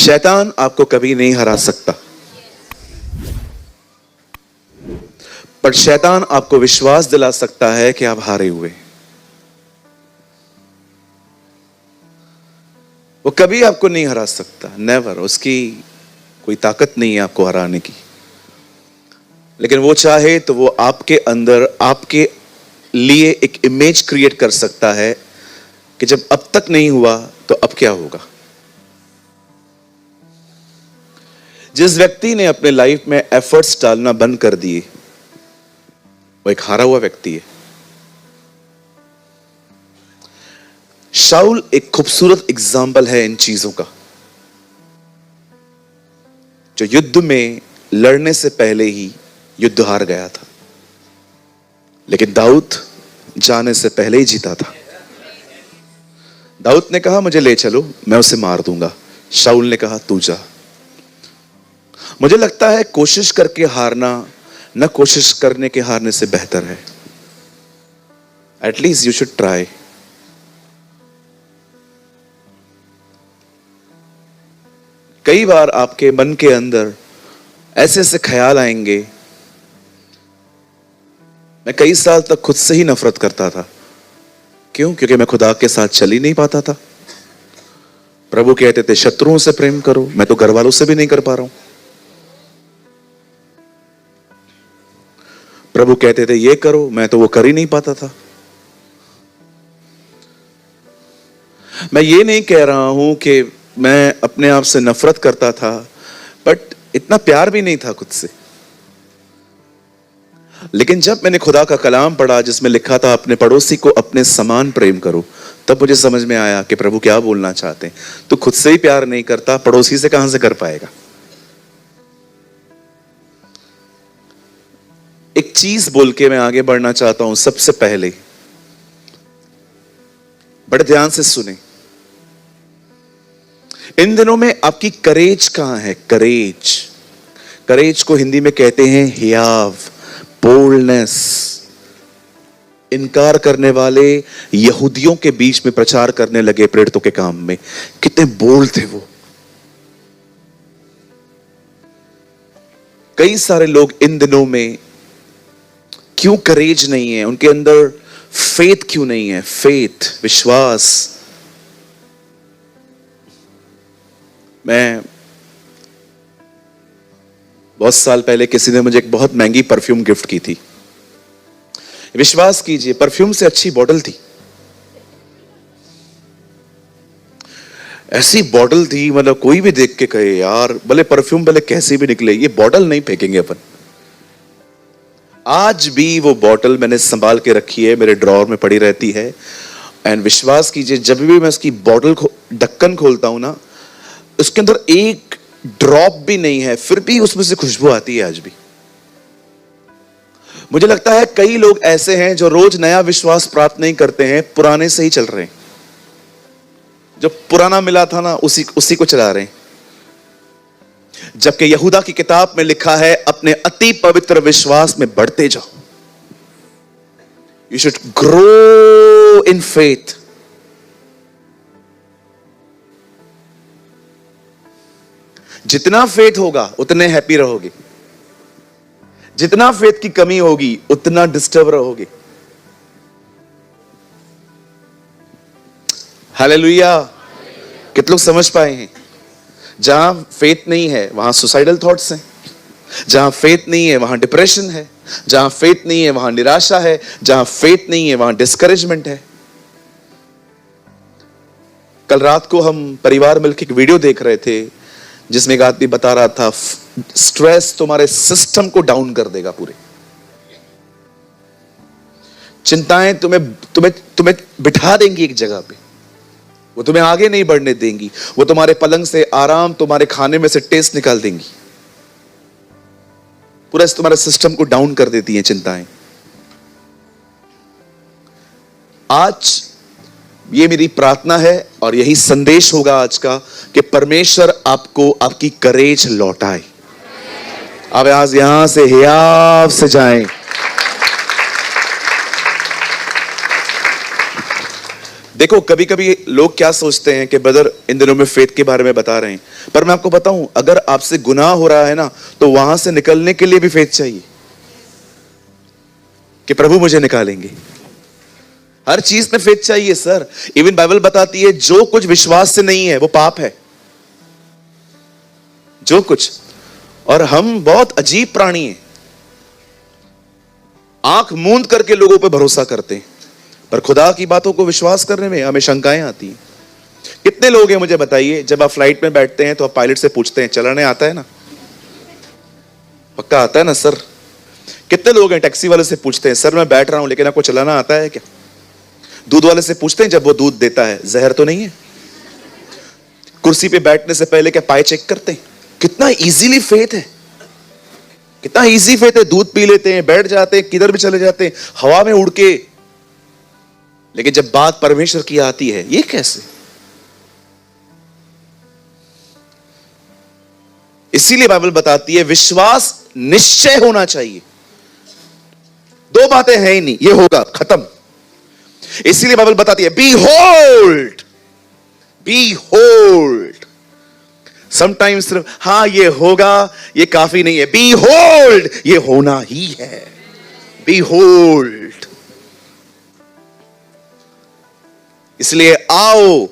शैतान आपको कभी नहीं हरा सकता, पर शैतान आपको विश्वास दिला सकता है कि आप हारे हुए। वो कभी आपको नहीं हरा सकता, नेवर। उसकी कोई ताकत नहीं है आपको हराने की। लेकिन वो चाहे तो वो आपके अंदर आपके लिए एक इमेज क्रिएट कर सकता है कि जब अब तक नहीं हुआ तो अब क्या होगा। जिस व्यक्ति ने अपने लाइफ में एफर्ट्स डालना बंद कर दिए वो एक हारा हुआ व्यक्ति है। शाऊल एक खूबसूरत एग्जाम्पल है इन चीजों का, जो युद्ध में लड़ने से पहले ही युद्ध हार गया था, लेकिन दाऊद जाने से पहले ही जीता था। दाऊद ने कहा मुझे ले चलो, मैं उसे मार दूंगा। शाऊल ने कहा तू जा। मुझे लगता है कोशिश करके हारना न कोशिश करने के हारने से बेहतर है। At least you should try. कई बार आपके मन के अंदर ऐसे ऐसे ख्याल आएंगे। मैं कई साल तक खुद से ही नफरत करता था। क्यों? क्योंकि मैं खुदा के साथ चल ही नहीं पाता था। प्रभु कहते थे शत्रुओं से प्रेम करो, मैं तो घर वालों से भी नहीं कर पा रहा हूं। प्रभु कहते थे ये करो, मैं तो वो कर ही नहीं पाता था। मैं ये नहीं कह रहा हूं कि मैं अपने आप से नफरत करता था, बट इतना प्यार भी नहीं था खुद से। लेकिन जब मैंने खुदा का कलाम पढ़ा जिसमें लिखा था अपने पड़ोसी को अपने समान प्रेम करो, तब मुझे समझ में आया कि प्रभु क्या बोलना चाहते हैं। तू खुद से ही प्यार नहीं करता, पड़ोसी से कहां से कर पाएगा। एक चीज बोल के मैं आगे बढ़ना चाहता हूं। सबसे पहले बड़े ध्यान से सुने, इन दिनों में आपकी करेज कहां है? करेज, करेज को हिंदी में कहते हैं हियाव, बोल्डनेस। इनकार करने वाले यहूदियों के बीच में प्रचार करने लगे प्रेरितों के काम में। कितने बोल्ड थे वो। कई सारे लोग इन दिनों में क्यों करेज नहीं है, उनके अंदर फेथ क्यों नहीं है? फेथ, विश्वास। मैं बहुत साल पहले किसी ने मुझे एक बहुत महंगी परफ्यूम गिफ्ट की थी। विश्वास कीजिए, परफ्यूम से अच्छी बॉटल थी। ऐसी बॉटल थी, मतलब कोई भी देख के कहे यार भले परफ्यूम भले कैसे भी निकले, ये बॉटल नहीं फेंकेंगे अपन। आज भी वो बॉटल मैंने संभाल के रखी है, मेरे ड्रॉअर में पड़ी रहती है। एंड विश्वास कीजिए, जब भी मैं उसकी बॉटल ढक्कन खोलता हूं ना, उसके अंदर एक ड्रॉप भी नहीं है, फिर भी उसमें से खुशबू आती है आज भी। मुझे लगता है कई लोग ऐसे हैं जो रोज नया विश्वास प्राप्त नहीं करते हैं, पुराने से ही चल रहे हैं। जो पुराना मिला था ना, उसी को चला रहे हैं। जबकि यहूदा की किताब में लिखा है अपने अति पवित्र विश्वास में बढ़ते जाओ। You should grow in faith. जितना फेथ होगा उतने हैप्पी रहोगे, जितना फेथ की कमी होगी उतना डिस्टर्ब रहोगे। हालेलुया। कितने लोग समझ पाए हैं? जहां फेथ नहीं है वहां सुसाइडल थॉट्स हैं, जहां फेथ नहीं है वहां डिप्रेशन है, जहां फेथ नहीं है वहां निराशा है, जहां फेथ नहीं है वहां डिस्करेजमेंट है। कल रात को हम परिवार मिलकर एक वीडियो देख रहे थे जिसमें एक आदमी बता रहा था स्ट्रेस तुम्हारे सिस्टम को डाउन कर देगा पूरे। चिंताएं तुम्हें बिठा देंगी एक जगह पे, वो तुम्हें आगे नहीं बढ़ने देंगी। वो तुम्हारे पलंग से आराम, तुम्हारे खाने में से टेस्ट निकाल देंगी। पूरा तुम्हारे सिस्टम को डाउन कर देती हैं चिंताएं। आज ये मेरी प्रार्थना है और यही संदेश होगा आज का कि परमेश्वर आपको आपकी करेज लौटाए। अब आज यहां से हियाव से जाएं। देखो, कभी कभी लोग क्या सोचते हैं कि ब्रदर इन दिनों में फेथ के बारे में बता रहे हैं, पर मैं आपको बताऊं, अगर आपसे गुनाह हो रहा है ना, तो वहां से निकलने के लिए भी फेथ चाहिए कि प्रभु मुझे निकालेंगे। हर चीज में फेथ चाहिए सर। इवन बाइबल बताती है जो कुछ विश्वास से नहीं है वो पाप है, जो कुछ। और हम बहुत अजीब प्राणी हैं, आंख मूंद करके लोगों पर भरोसा करते हैं, पर खुदा की बातों को विश्वास करने में हमें शंकाएं आती हैं। कितने लोग हैं मुझे बताइए, जब आप फ्लाइट में बैठते हैं तो आप पायलट से पूछते हैं चलाने आता है ना, पक्का आता है ना सर? कितने लोग हैं टैक्सी वाले से पूछते हैं सर मैं बैठ रहा हूं लेकिन आपको चलाना आता है क्या? दूध वाले से पूछते हैं जब वो दूध देता है जहर तो नहीं है? कुर्सी पे बैठने से पहले क्या पाए चेक करते हैं? कितना इजीली फेथ है, कितना इजी फेथ है। दूध पी लेते हैं, बैठ जाते हैं, किधर भी चले जाते हैं, हवा में उड़ के। लेकिन जब बात परमेश्वर की आती है, ये कैसे? इसीलिए बाइबल बताती है विश्वास निश्चय होना चाहिए। दो बातें हैं ही नहीं, ये होगा, खत्म। इसीलिए बाइबल बताती है behold, behold. Sometimes सिर्फ हाँ ये होगा ये काफी नहीं है, बी होल्ड ये होना ही है। Behold. इसलिए आओ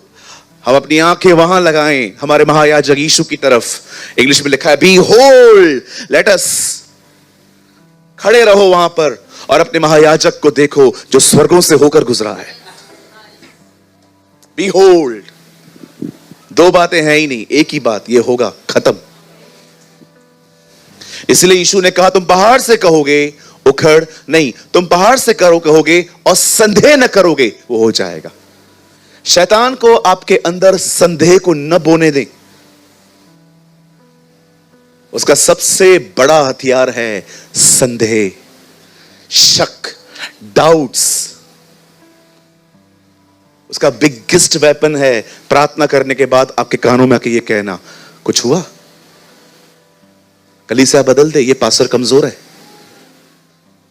हम अपनी आंखें वहां लगाएं हमारे महायाजक यीशु की तरफ। इंग्लिश में लिखा है बी होल्ड, लेट अस। खड़े रहो वहां पर और अपने महायाजक को देखो जो स्वर्गों से होकर गुजरा है। Behold. दो बातें हैं ही नहीं, एक ही बात, ये होगा, खत्म। इसलिए यीशु ने कहा तुम पहाड़ से कहोगे उखड़ नहीं, तुम पहाड़ से कहोगे और संदेह न करोगे, वो हो जाएगा। शैतान को आपके अंदर संदेह को न बोने दें। उसका सबसे बड़ा हथियार है संदेह, शक, डाउट्स। उसका बिगेस्ट वेपन है प्रार्थना करने के बाद आपके कानों में आके ये कहना कुछ हुआ, कलीसिया बदल दे, ये पास्टर कमजोर है,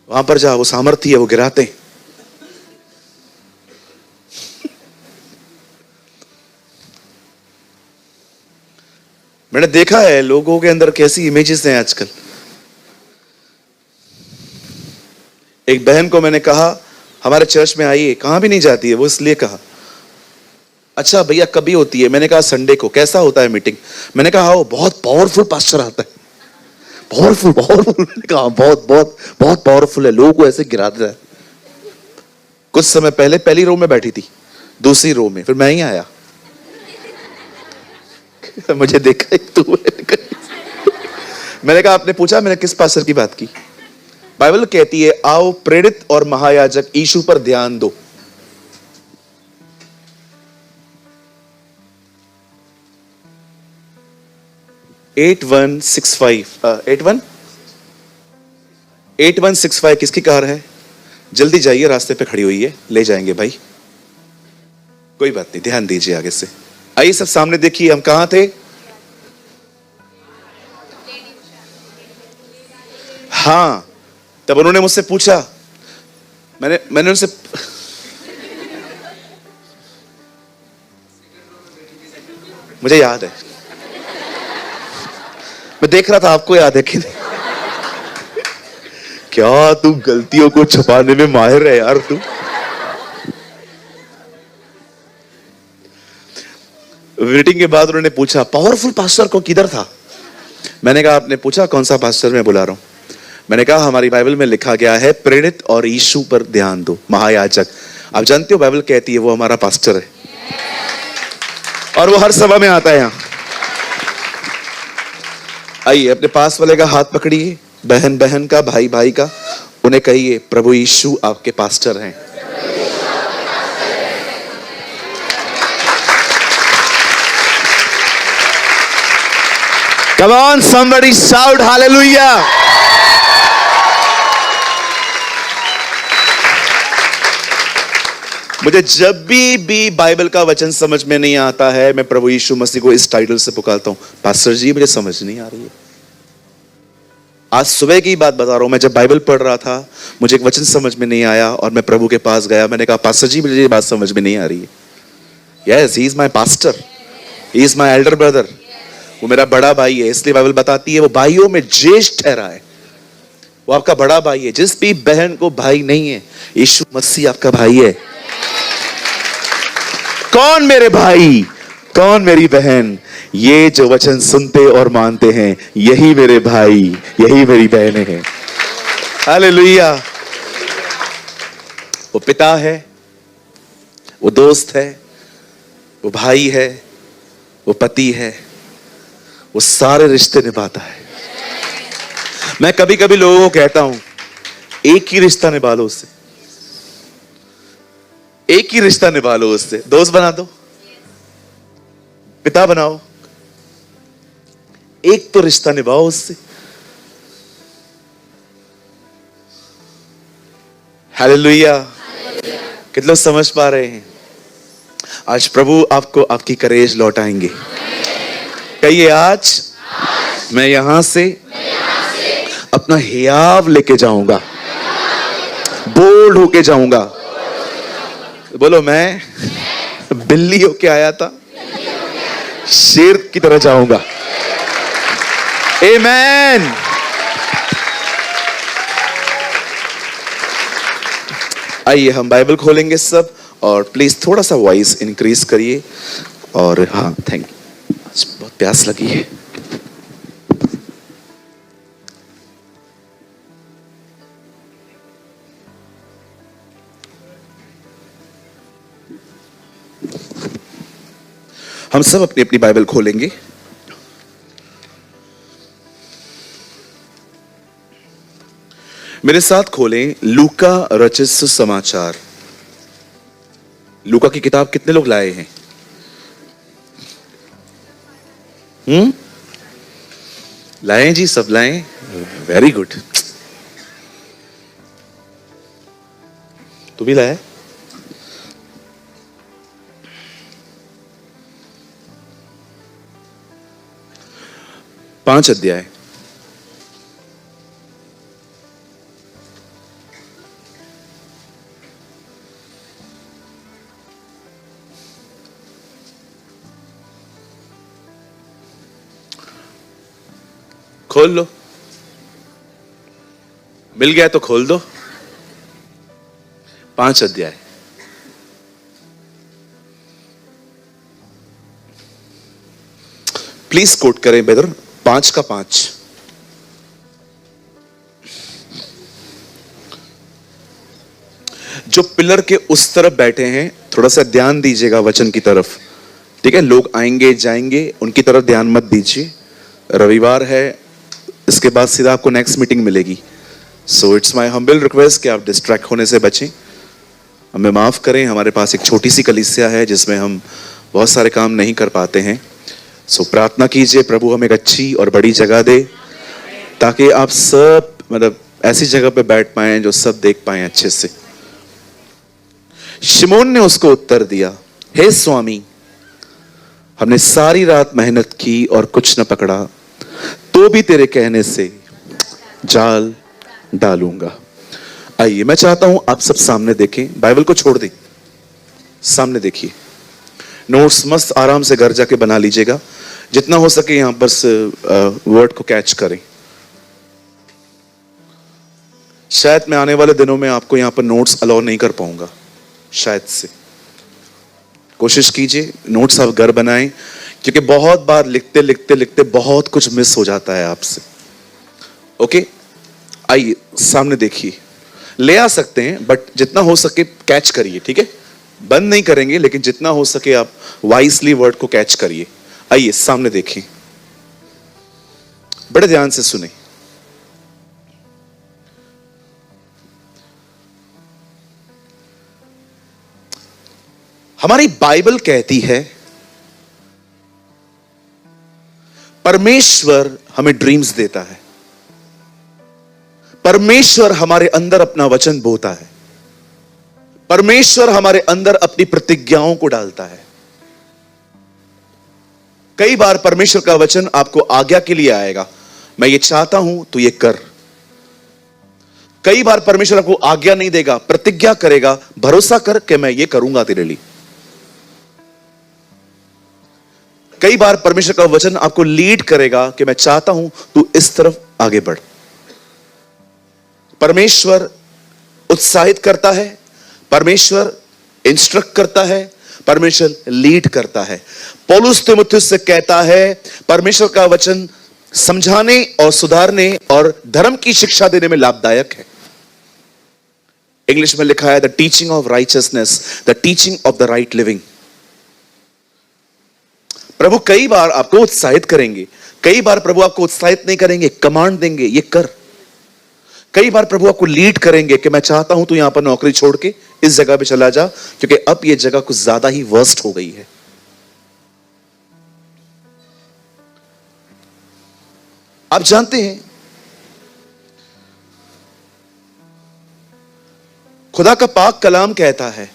वहां पर जा, वो सामर्थ्य है, वो गिराते हैं। मैंने देखा है लोगों के अंदर कैसी इमेजेस हैं आजकल। एक बहन को मैंने कहा हमारे चर्च में आइए, कहां भी नहीं जाती है वो, इसलिए कहा अच्छा भैया कभी होती है? मैंने कहा संडे को। कैसा होता है मीटिंग? मैंने कहा वो बहुत पावरफुल पास्टर आता है। पावरफुल पावरफुल, मैंने कहा बहुत बहुत बहुत पावरफुल है, लोगों को ऐसे गिरा देता है। कुछ समय पहले पहली रो में बैठी थी, दूसरी रो में, फिर मैं ही आया। मुझे देखा एक तू, मैंने कहा आपने पूछा मैंने किस पास्टर की बात की? बाइबल कहती है आओ प्रेरित और महायाजक यीशु पर ध्यान दो। एट 8165 किसकी कार है? जल्दी जाइए, रास्ते पे खड़ी हुई है, ले जाएंगे भाई। कोई बात नहीं, ध्यान दीजिए आगे से। आइए सब सामने देखिए, हम कहां थे? हाँ, तब उन्होंने मुझसे पूछा, मैंने उनसे मुझे याद है, मैं देख रहा था आपको याद है कि नहीं। क्या तू गलतियों को छुपाने में माहिर है यार तू। मीटिंग के बाद उन्होंने पूछा पावरफुल पास्टर को किधर था? मैंने कहा आपने पूछा कौन सा पास्टर मैं बुला रहा हूं? मैंने कहा हमारी बाइबल में लिखा गया है प्रेरित और यीशु पर ध्यान दो, महायाजक। आप जानते हो बाइबल कहती है वो हमारा पास्टर है और वो हर सभा में आता है यहां। आइए अपने पास वाले का हाथ पकड़िए, बहन बहन का, भाई भाई का, उन्हें कहिए प्रभु यीशु आपके पास्टर हैं। Come on, somebody shout hallelujah. मुझे जब भी बाइबल का वचन समझ में नहीं आता है, मैं प्रभु यीशु मसीह को इस टाइटल से पुकारता हूं, पास्टर जी मुझे समझ नहीं आ रही है। आज सुबह की बात बता रहा हूं, मैं जब बाइबल पढ़ रहा था, मुझे एक वचन समझ में नहीं आया और मैं प्रभु के पास गया, मैंने कहा पास्टर जी मुझे ये बात समझ में नहीं आ रही है। Yes, he is my pastor, he is my elder brother. वो मेरा बड़ा भाई है, इसलिए बाइबल बताती है वो भाइयों में ज्येष्ठ ठहरा है। वो आपका बड़ा भाई है। जिस भी बहन को भाई नहीं है, यीशु मसीह आपका भाई है। कौन मेरे भाई, कौन मेरी बहन? ये जो वचन सुनते और मानते हैं, यही मेरे भाई, यही मेरी बहनें हैं। हालेलुया। वो पिता है, वो दोस्त है, वो भाई है, वो पति है, वो सारे रिश्ते निभाता है। मैं कभी कभी लोगों को कहता हूं, एक ही रिश्ता निभा लो उससे, एक ही रिश्ता निभा लो उससे। दोस्त बना दो, पिता बनाओ, एक तो रिश्ता निभाओ उससे। हालेलुया। कितने लोग समझ पा रहे हैं? आज प्रभु आपको आपकी करेज लौटाएंगे। कहिए, आज मैं यहां से अपना हियाव लेके जाऊंगा, बोल्ड होके जाऊंगा। बोलो, मैं बिल्ली होके आया था, शेर की तरह जाऊंगा। आमेन। आइए हम बाइबल खोलेंगे सब, और प्लीज थोड़ा सा वॉइस इंक्रीज करिए। और हाँ, थैंक यू। बहुत प्यास लगी है। हम सब अपनी अपनी बाइबल खोलेंगे। मेरे साथ खोलें लूका रचित सुसमाचार। लूका की किताब कितने लोग लाए हैं? लाए जी, सब लाए। Very good. तू भी लाया? पांच अध्याय। खोल लो, मिल गया तो खोल दो। 5 अध्याय। प्लीज कोट करें ब्रदर, 5 का 5। जो पिलर के उस तरफ बैठे हैं, थोड़ा सा ध्यान दीजिएगा वचन की तरफ, ठीक है? लोग आएंगे जाएंगे, उनकी तरफ ध्यान मत दीजिए। रविवार है, इसके बाद सीधा आपको नेक्स्ट मीटिंग मिलेगी। So it's my humble request कि आप डिस्ट्रैक्ट होने से बचें। हमें माफ करें, हमारे पास एक छोटी सी कलीसिया है जिसमें हम बहुत सारे काम नहीं कर पाते हैं। सो प्रार्थना कीजिए प्रभु हमें एक अच्छी और बड़ी जगह दे, ताकि आप सब मतलब ऐसी जगह पे बैठ पाएं जो सब देख पाएं अच्छे से। शिमोन ने उसको उत्तर दिया, हे स्वामी, हमने सारी रात मेहनत की और कुछ न पकड़ा, तो भी तेरे कहने से जाल डालूंगा। आइए, मैं चाहता हूं आप सब सामने देखें, बाइबल को छोड़ दें, सामने देखिए। नोट्स मस्त आराम से घर जाके बना लीजिएगा, जितना हो सके यहां बस वर्ड को कैच करें। शायद मैं आने वाले दिनों में आपको यहां पर नोट्स अलाउ नहीं कर पाऊंगा, शायद से। कोशिश कीजिए नोट्स आप घर बनाएं, क्योंकि बहुत बार लिखते लिखते लिखते बहुत कुछ मिस हो जाता है आपसे। ओके, आइए सामने देखिए। ले आ सकते हैं, बट जितना हो सके कैच करिए, ठीक है? बंद नहीं करेंगे, लेकिन जितना हो सके आप वाइसली वर्ड को कैच करिए। आइए सामने देखें, बड़े ध्यान से सुने। हमारी बाइबल कहती है परमेश्वर हमें ड्रीम्स देता है, परमेश्वर हमारे अंदर अपना वचन बोता है, परमेश्वर हमारे अंदर अपनी प्रतिज्ञाओं को डालता है। कई बार परमेश्वर का वचन आपको आज्ञा के लिए आएगा, मैं ये चाहता हूं तो ये कर। कई बार परमेश्वर आपको आज्ञा नहीं देगा, प्रतिज्ञा करेगा, भरोसा कर कि मैं ये करूंगा तेरे लिए। कई बार परमेश्वर का वचन आपको लीड करेगा कि मैं चाहता हूं तू इस तरफ आगे बढ़। परमेश्वर उत्साहित करता है, परमेश्वर इंस्ट्रक्ट करता है, परमेश्वर लीड करता है। पौलुस तीमुथियुस से कहता है परमेश्वर का वचन समझाने और सुधारने और धर्म की शिक्षा देने में लाभदायक है। इंग्लिश में लिखा है the teaching of righteousness, the teaching of the right living. प्रभु कई बार आपको उत्साहित करेंगे, कई बार प्रभु आपको उत्साहित नहीं करेंगे, कमांड देंगे ये कर। कई बार प्रभु आपको लीड करेंगे कि मैं चाहता हूं तू यहां पर नौकरी छोड़ के इस जगह पे चला जा, क्योंकि अब ये जगह कुछ ज्यादा ही वर्स्ट हो गई है। आप जानते हैं खुदा का पाक कलाम कहता है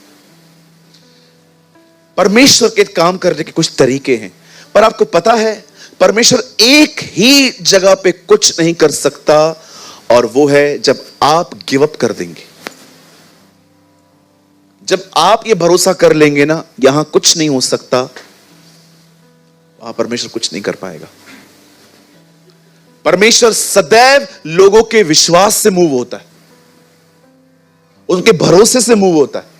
परमेश्वर के काम करने के कुछ तरीके हैं, पर आपको पता है परमेश्वर एक ही जगह पे कुछ नहीं कर सकता, और वो है जब आप गिव अप कर देंगे। जब आप ये भरोसा कर लेंगे ना यहां कुछ नहीं हो सकता, वहां परमेश्वर कुछ नहीं कर पाएगा। परमेश्वर सदैव लोगों के विश्वास से मूव होता है, उनके भरोसे से मूव होता है।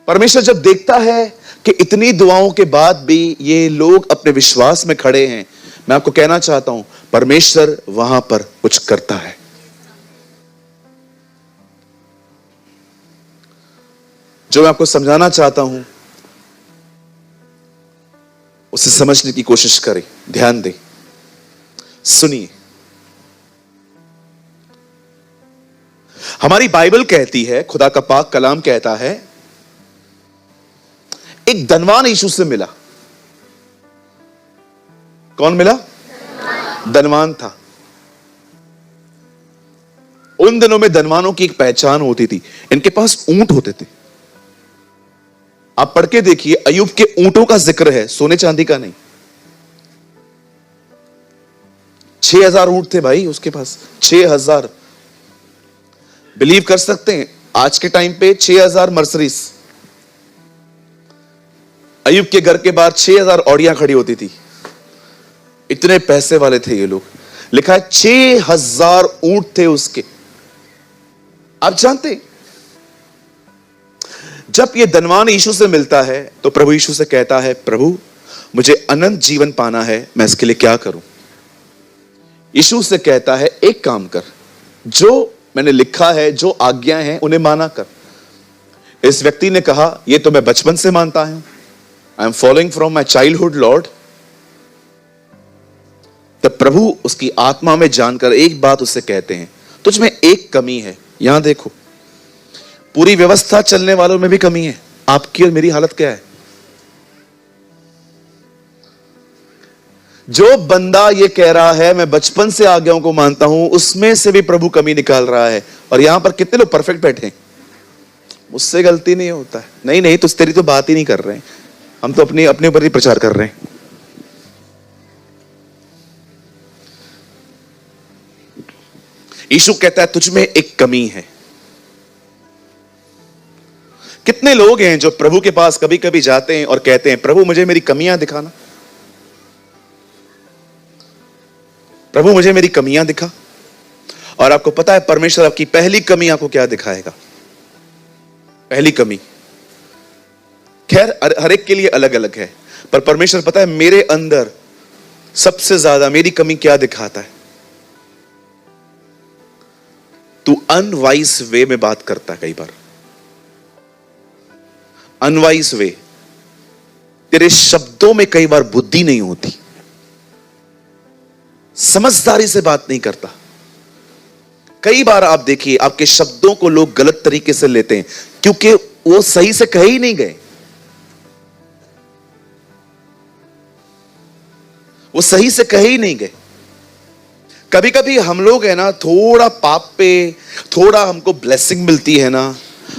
परमेश्वर जब देखता है कि इतनी दुआओं के बाद भी ये लोग अपने विश्वास में खड़े हैं, मैं आपको कहना चाहता हूं परमेश्वर वहां पर कुछ करता है। जो मैं आपको समझाना चाहता हूं उसे समझने की कोशिश करें, ध्यान दें, सुनिए। हमारी बाइबल कहती है, खुदा का पाक कलाम कहता है, एक धनवान यीशु से मिला। कौन मिला? धनवान था। उन दिनों में धनवानों की एक पहचान होती थी, इनके पास ऊंट होते थे। आप पढ़ के देखिए, अय्यूब के ऊंटों का जिक्र है, सोने चांदी का नहीं। 6000 ऊंट थे भाई उसके पास, 6000। बिलीव कर सकते हैं आज के टाइम पे 6000 मर्सरीज। अय्यूब के घर के बाहर 6000 ऑडियां खड़ी होती थी, इतने पैसे वाले थे ये लोग। लिखा है 6000 ऊंट थे उसके। आप जानते हैं जब ये धनवान यीशु से मिलता है तो प्रभु यीशु से कहता है, प्रभु मुझे अनंत जीवन पाना है, मैं इसके लिए क्या करूं? यीशु से कहता है एक काम कर, जो मैंने लिखा है, जो आज्ञा है उन्हें माना कर। इस व्यक्ति ने कहा ये तो मैं बचपन से मानता हूं, I am following from my childhood Lord. तब प्रभु उसकी आत्मा में जानकर एक बात उससे कहते हैं, तुझ में एक कमी है। यहां देखो, पूरी व्यवस्था चलने वालों में भी कमी है, आपकी और मेरी हालत क्या है? जो बंदा ये कह रहा है मैं बचपन से आज्ञाओं को मानता हूं, उसमें से भी प्रभु कमी निकाल रहा है। और यहां पर कितने लोग परफेक्ट बैठे हैं, मुझसे गलती नहीं होता है। नहीं नहीं, तो तेरी तो बात ही नहीं कर रहे हैं, हम तो अपने अपने ऊपर ही प्रचार कर रहे हैं। यीशु कहता है तुझ में एक कमी है। कितने लोग हैं जो प्रभु के पास कभी कभी जाते हैं और कहते हैं प्रभु मुझे मेरी कमियां दिखाना, प्रभु मुझे मेरी कमियां दिखा। और आपको पता है परमेश्वर आपकी पहली कमी आपको क्या दिखाएगा? पहली कमी, खैर हर एक के लिए अलग अलग है, पर परमेश्वर पता है मेरे अंदर सबसे ज्यादा मेरी कमी क्या दिखाता है? तू अनवाइज वे में बात करता है। कई बार अनवाइज वे, तेरे शब्दों में कई बार बुद्धि नहीं होती, समझदारी से बात नहीं करता। कई बार आप देखिए आपके शब्दों को लोग गलत तरीके से लेते हैं, क्योंकि वो सही से कहे ही नहीं गए, वो सही से कहे ही नहीं गए। कभी कभी हम लोग है ना, थोड़ा पाप पे थोड़ा हमको ब्लेसिंग मिलती है ना,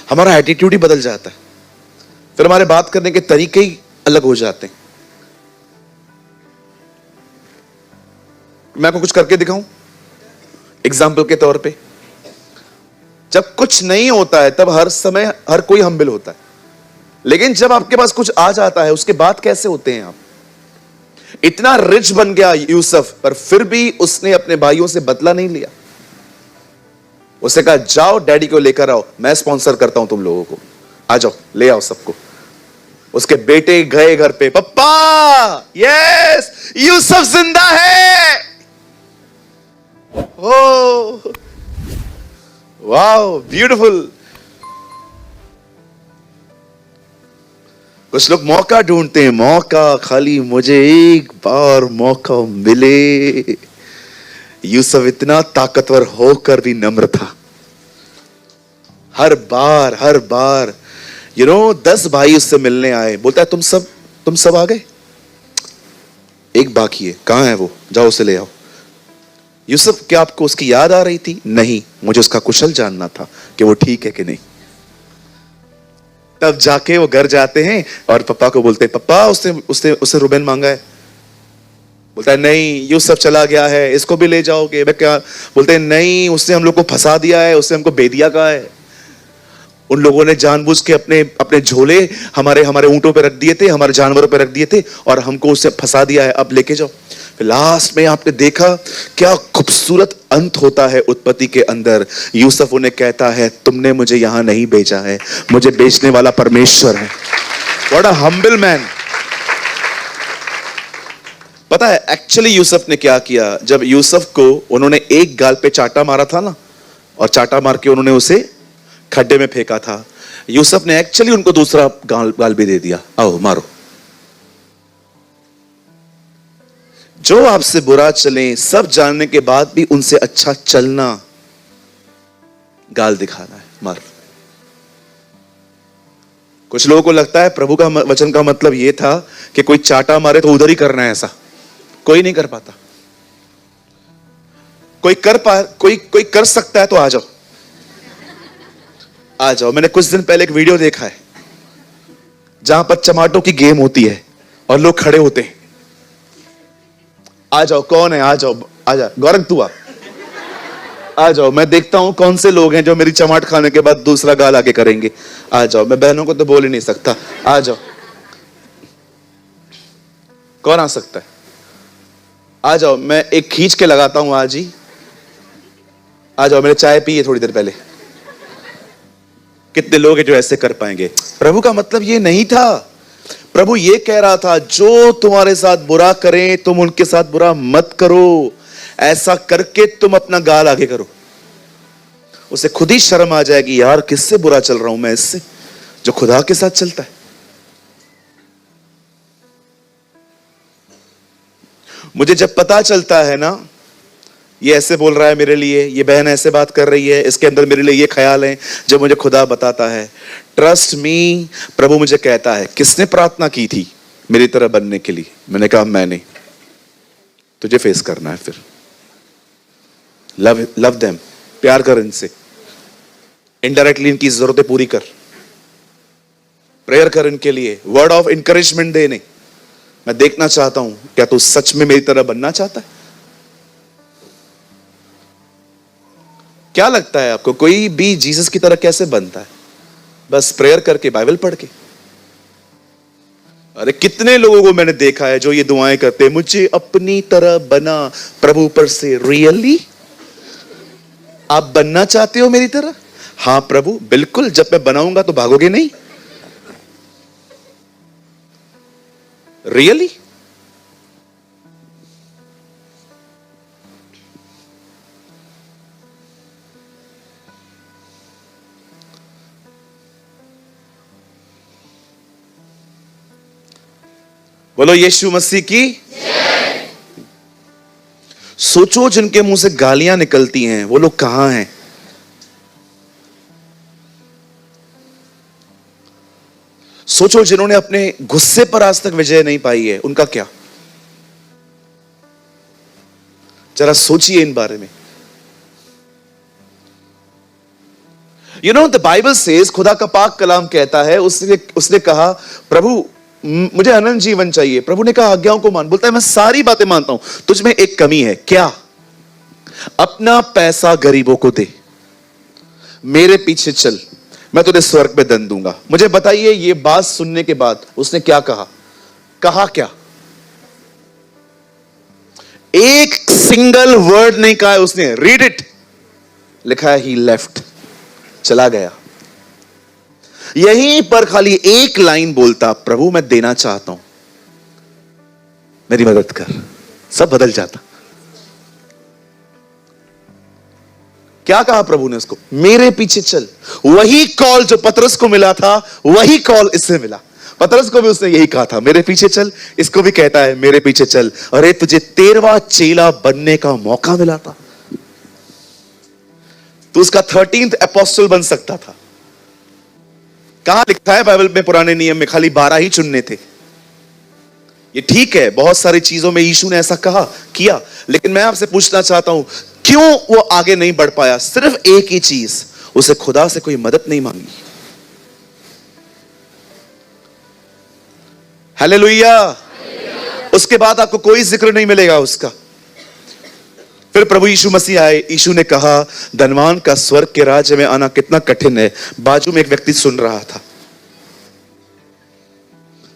हमारा एटीट्यूड ही बदल जाता है, फिर हमारे बात करने के तरीके ही अलग हो जाते हैं। मैं आपको कुछ करके दिखाऊं एग्जाम्पल के तौर पे। जब कुछ नहीं होता है तब हर समय हर कोई हम्बिल होता है, लेकिन जब आपके पास कुछ आ जाता है उसके बाद कैसे होते हैं आप? इतना रिच बन गया यूसुफ, पर फिर भी उसने अपने भाइयों से बदला नहीं लिया। उसने कहा जाओ डैडी को लेकर आओ, मैं स्पॉन्सर करता हूं तुम लोगों को, आ जाओ ले आओ सबको। उसके बेटे गए घर पे, पप्पा यस यूसुफ जिंदा है। Oh wow beautiful. कुछ लोग मौका ढूंढते हैं, मौका, खाली मुझे एक बार मौका मिले। यूसुफ इतना ताकतवर होकर भी नम्र था। हर बार 10 भाई उससे मिलने आए, बोलता है तुम सब आ गए, एक बाकी है, कहां है वो, जाओ उसे ले आओ। यूसुफ, क्या आपको उसकी याद आ रही थी? नहीं, मुझे उसका कुशल जानना था कि वो ठीक है कि नहीं। तब जाके वो घर जाते हैं और पापा को बोलते हैं, पापा उसने रुबेन मांगा है। बोलता है नहीं, यूसुफ चला गया है, इसको भी ले जाओगे? मैं क्या? बोलते हैं नहीं, उसने हम लोग को फंसा दिया है, उसने हमको बेदिया कहा है। उन लोगों ने जानबूझ के अपने अपने झोले हमारे ऊंटों पे रख दिए थे, हमारे जानवरों पे रख दिए थे और हमको उससे फंसा दिया है, अब लेके जाओ। फिर लास्ट में आपने देखा क्या खूबसूरत अंत होता है उत्पत्ति के अंदर। यूसुफ उन्हें कहता है तुमने मुझे यहां नहीं भेजा है, मुझे बेचने वाला परमेश्वर है। What a humble man. पता है एक्चुअली यूसुफ ने क्या किया? जब यूसुफ को उन्होंने एक गाल पे चाटा मारा था ना, और चाटा मार के उन्होंने उसे खड्डे में फेंका था, यूसुफ ने एक्चुअली उनको दूसरा गाल भी दे दिया, आओ मारो। जो आपसे बुरा चले, सब जानने के बाद भी उनसे अच्छा चलना, गाल दिखाना है, मार। कुछ लोगों को लगता है प्रभु का वचन का मतलब यह था कि कोई चाटा मारे तो उधर ही करना है, ऐसा कोई नहीं कर पाता। कोई कर सकता है तो आ जाओ। मैंने कुछ दिन पहले एक वीडियो देखा है जहां पर चमाटों की गेम होती है और लोग खड़े होते हैं। आ जाओ, कौन है? आ जाओ, आ जा गौरव, तू आ जाओ। मैं देखता हूं कौन से लोग हैं जो मेरी चमाट खाने के बाद दूसरा गाल आगे करेंगे। आ जाओ, मैं बहनों को तो बोल ही नहीं सकता। आ जाओ, कौन आ सकता है? आ जाओ, मैं एक खींच के लगाता हूं आज ही। आ जाओ, मैंने चाय पी है थोड़ी देर पहले। कितने लोग हैं जो ऐसे कर पाएंगे? प्रभु का मतलब ये नहीं था। प्रभु ये कह रहा था जो तुम्हारे साथ बुरा करें तुम उनके साथ बुरा मत करो, ऐसा करके तुम अपना गाल आगे करो। उसे खुद ही शर्म आ जाएगी, यार किससे बुरा चल रहा हूं मैं, इससे जो खुदा के साथ चलता है। मुझे जब पता चलता है ना, ये ऐसे बोल रहा है मेरे लिए, ये बहन ऐसे बात कर रही है, इसके अंदर मेरे लिए ये ख्याल है, जब मुझे खुदा बताता है, ट्रस्ट मी, प्रभु मुझे कहता है किसने प्रार्थना की थी मेरी तरह बनने के लिए? मैंने कहा मैंने। तुझे फेस करना है फिर। लव देम, प्यार कर इनसे, इनडायरेक्टली इनकी जरूरतें पूरी कर, प्रेयर कर इनके लिए, वर्ड ऑफ इंकरेजमेंट दे इन्हें। मैं देखना चाहता हूं क्या तू सच में मेरी तरह बनना चाहता है। क्या लगता है आपको कोई भी जीसस की तरह कैसे बनता है? बस प्रेयर करके, बाइबल पढ़ के। अरे कितने लोगों को मैंने देखा है जो ये दुआएं करते हैं, मुझे अपनी तरह बना प्रभु पर से। रियली आप बनना चाहते हो मेरी तरह? हाँ प्रभु बिल्कुल, जब मैं बनाऊंगा तो भागोगे नहीं? रियली? बोलो यीशु मसीह की। सोचो जिनके मुंह से गालियां निकलती हैं वो लोग कहां हैं? सोचो जिन्होंने अपने गुस्से पर आज तक विजय नहीं पाई है, उनका क्या? जरा सोचिए इन बारे में। You know the Bible says, खुदा का पाक कलाम कहता है, उसने कहा प्रभु मुझे अनंत जीवन चाहिए। प्रभु ने कहा आज्ञाओं को मान। बोलता है मैं सारी बातें मानता हूं, तुझ में एक कमी है। क्या? अपना पैसा गरीबों को दे, मेरे पीछे चल, मैं तुझे स्वर्ग में धन दूंगा। मुझे बताइए ये बात सुनने के बाद उसने क्या कहा? कहा क्या? एक सिंगल वर्ड नहीं कहा है उसने, रीड इट, लिखा है ही लेफ्ट, चला गया। यहीं पर खाली एक लाइन बोलता, प्रभु मैं देना चाहता हूं, मेरी मदद कर, सब बदल जाता। क्या कहा प्रभु ने उसको? मेरे पीछे चल। वही कॉल जो पतरस को मिला था, वही कॉल इससे मिला। पतरस को भी उसने यही कहा था, मेरे पीछे चल। इसको भी कहता है मेरे पीछे चल। अरे तुझे 13वां चेला बनने का मौका मिला था, तू उसका 13th अपोस्टल बन सकता था। कहां लिखा है बाइबल में, पुराने नियम में खाली 12 ही चुनने थे। ये ठीक है, बहुत सारी चीजों में यीशु ने ऐसा कहा किया, लेकिन मैं आपसे पूछना चाहता हूं, क्यों वो आगे नहीं बढ़ पाया? सिर्फ एक ही चीज, उसे खुदा से कोई मदद नहीं मांगी। हालेलुया। उसके बाद आपको कोई जिक्र नहीं मिलेगा उसका। फिर प्रभु यीशु मसीह आए। यीशु ने कहा, धनवान का स्वर्ग के राज्य में आना कितना कठिन है। बाजू में एक व्यक्ति सुन रहा था।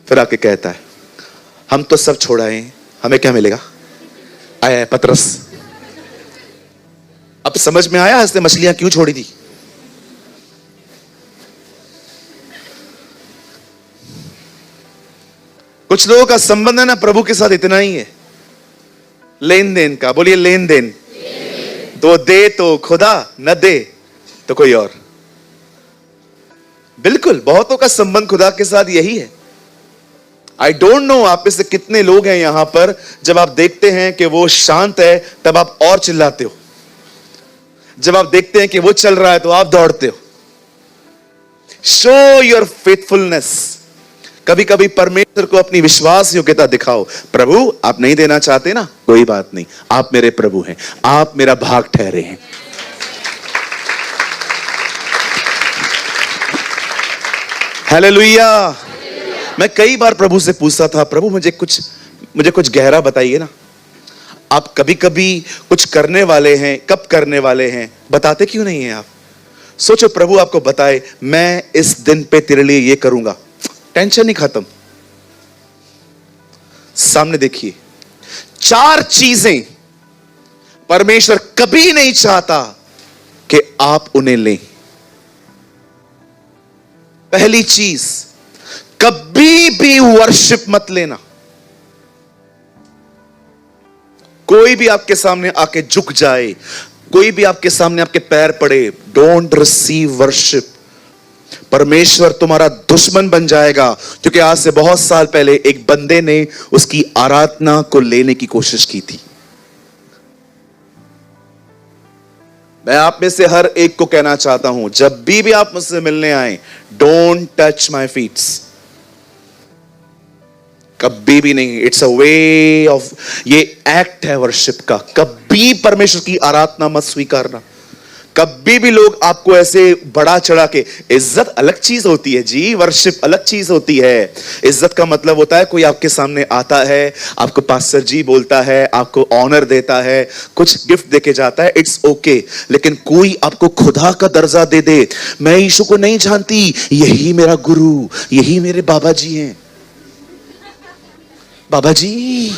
फिर आके कहता है, हम तो सब छोड़ आए, हमें क्या मिलेगा? आया है पतरस। अब समझ में आया इसने मछलियां क्यों छोड़ी थी। कुछ लोगों का संबंध है ना प्रभु के साथ इतना ही है, लेन देन का। बोलिए लेन देन। तो दे तो खुदा, न दे तो कोई और। बिल्कुल, बहुतों का संबंध खुदा के साथ यही है। आई डोंट नो आप में से कितने लोग हैं यहां पर, जब आप देखते हैं कि वो शांत है तब आप और चिल्लाते हो, जब आप देखते हैं कि वो चल रहा है तो आप दौड़ते हो। Show your faithfulness. कभी कभी परमेश्वर को अपनी विश्वास योग्यता दिखाओ। प्रभु आप नहीं देना चाहते ना, कोई बात नहीं, आप मेरे प्रभु हैं, आप मेरा भाग ठहरे हैं। हालेलुया। मैं कई बार प्रभु से पूछता था, प्रभु मुझे कुछ गहरा बताइए ना। आप कभी कभी कुछ करने वाले हैं, कब करने वाले हैं, बताते क्यों नहीं हैं आप? सोचो प्रभु आपको बताए, मैं इस दिन पे तेरे लिए ये करूंगा, टेंशन ही खत्म। सामने देखिए, 4 चीजें परमेश्वर कभी नहीं चाहता कि आप उन्हें लें। पहली चीज, कभी भी वर्शिप मत लेना। कोई भी आपके सामने आके झुक जाए, कोई भी आपके सामने आपके पैर पड़े, डोंट रिसीव वर्शिप। परमेश्वर तुम्हारा दुश्मन बन जाएगा, क्योंकि आज से बहुत साल पहले एक बंदे ने उसकी आराधना को लेने की कोशिश की थी। मैं आप में से हर एक को कहना चाहता हूं, जब भी आप मुझसे मिलने आए, डोंट टच माय फीट्स। कभी भी नहीं। इट्स अ वे ऑफ, ये एक्ट है वर्शिप का। कभी परमेश्वर की आराधना मत स्वीकारना। कभी भी लोग आपको ऐसे बड़ा चढ़ा के, इज्जत अलग चीज होती है जी, वर्शिप अलग चीज होती है। इज्जत का मतलब होता है कोई आपके सामने आता है, आपको पास्टर जी बोलता है, आपको ऑनर देता है, कुछ गिफ्ट देके जाता है, इट्स ओके। लेकिन कोई आपको खुदा का दर्जा दे दे, मैं यीशु को नहीं जानती, यही मेरा गुरु, यही मेरे बाबा जी हैं। बाबा जी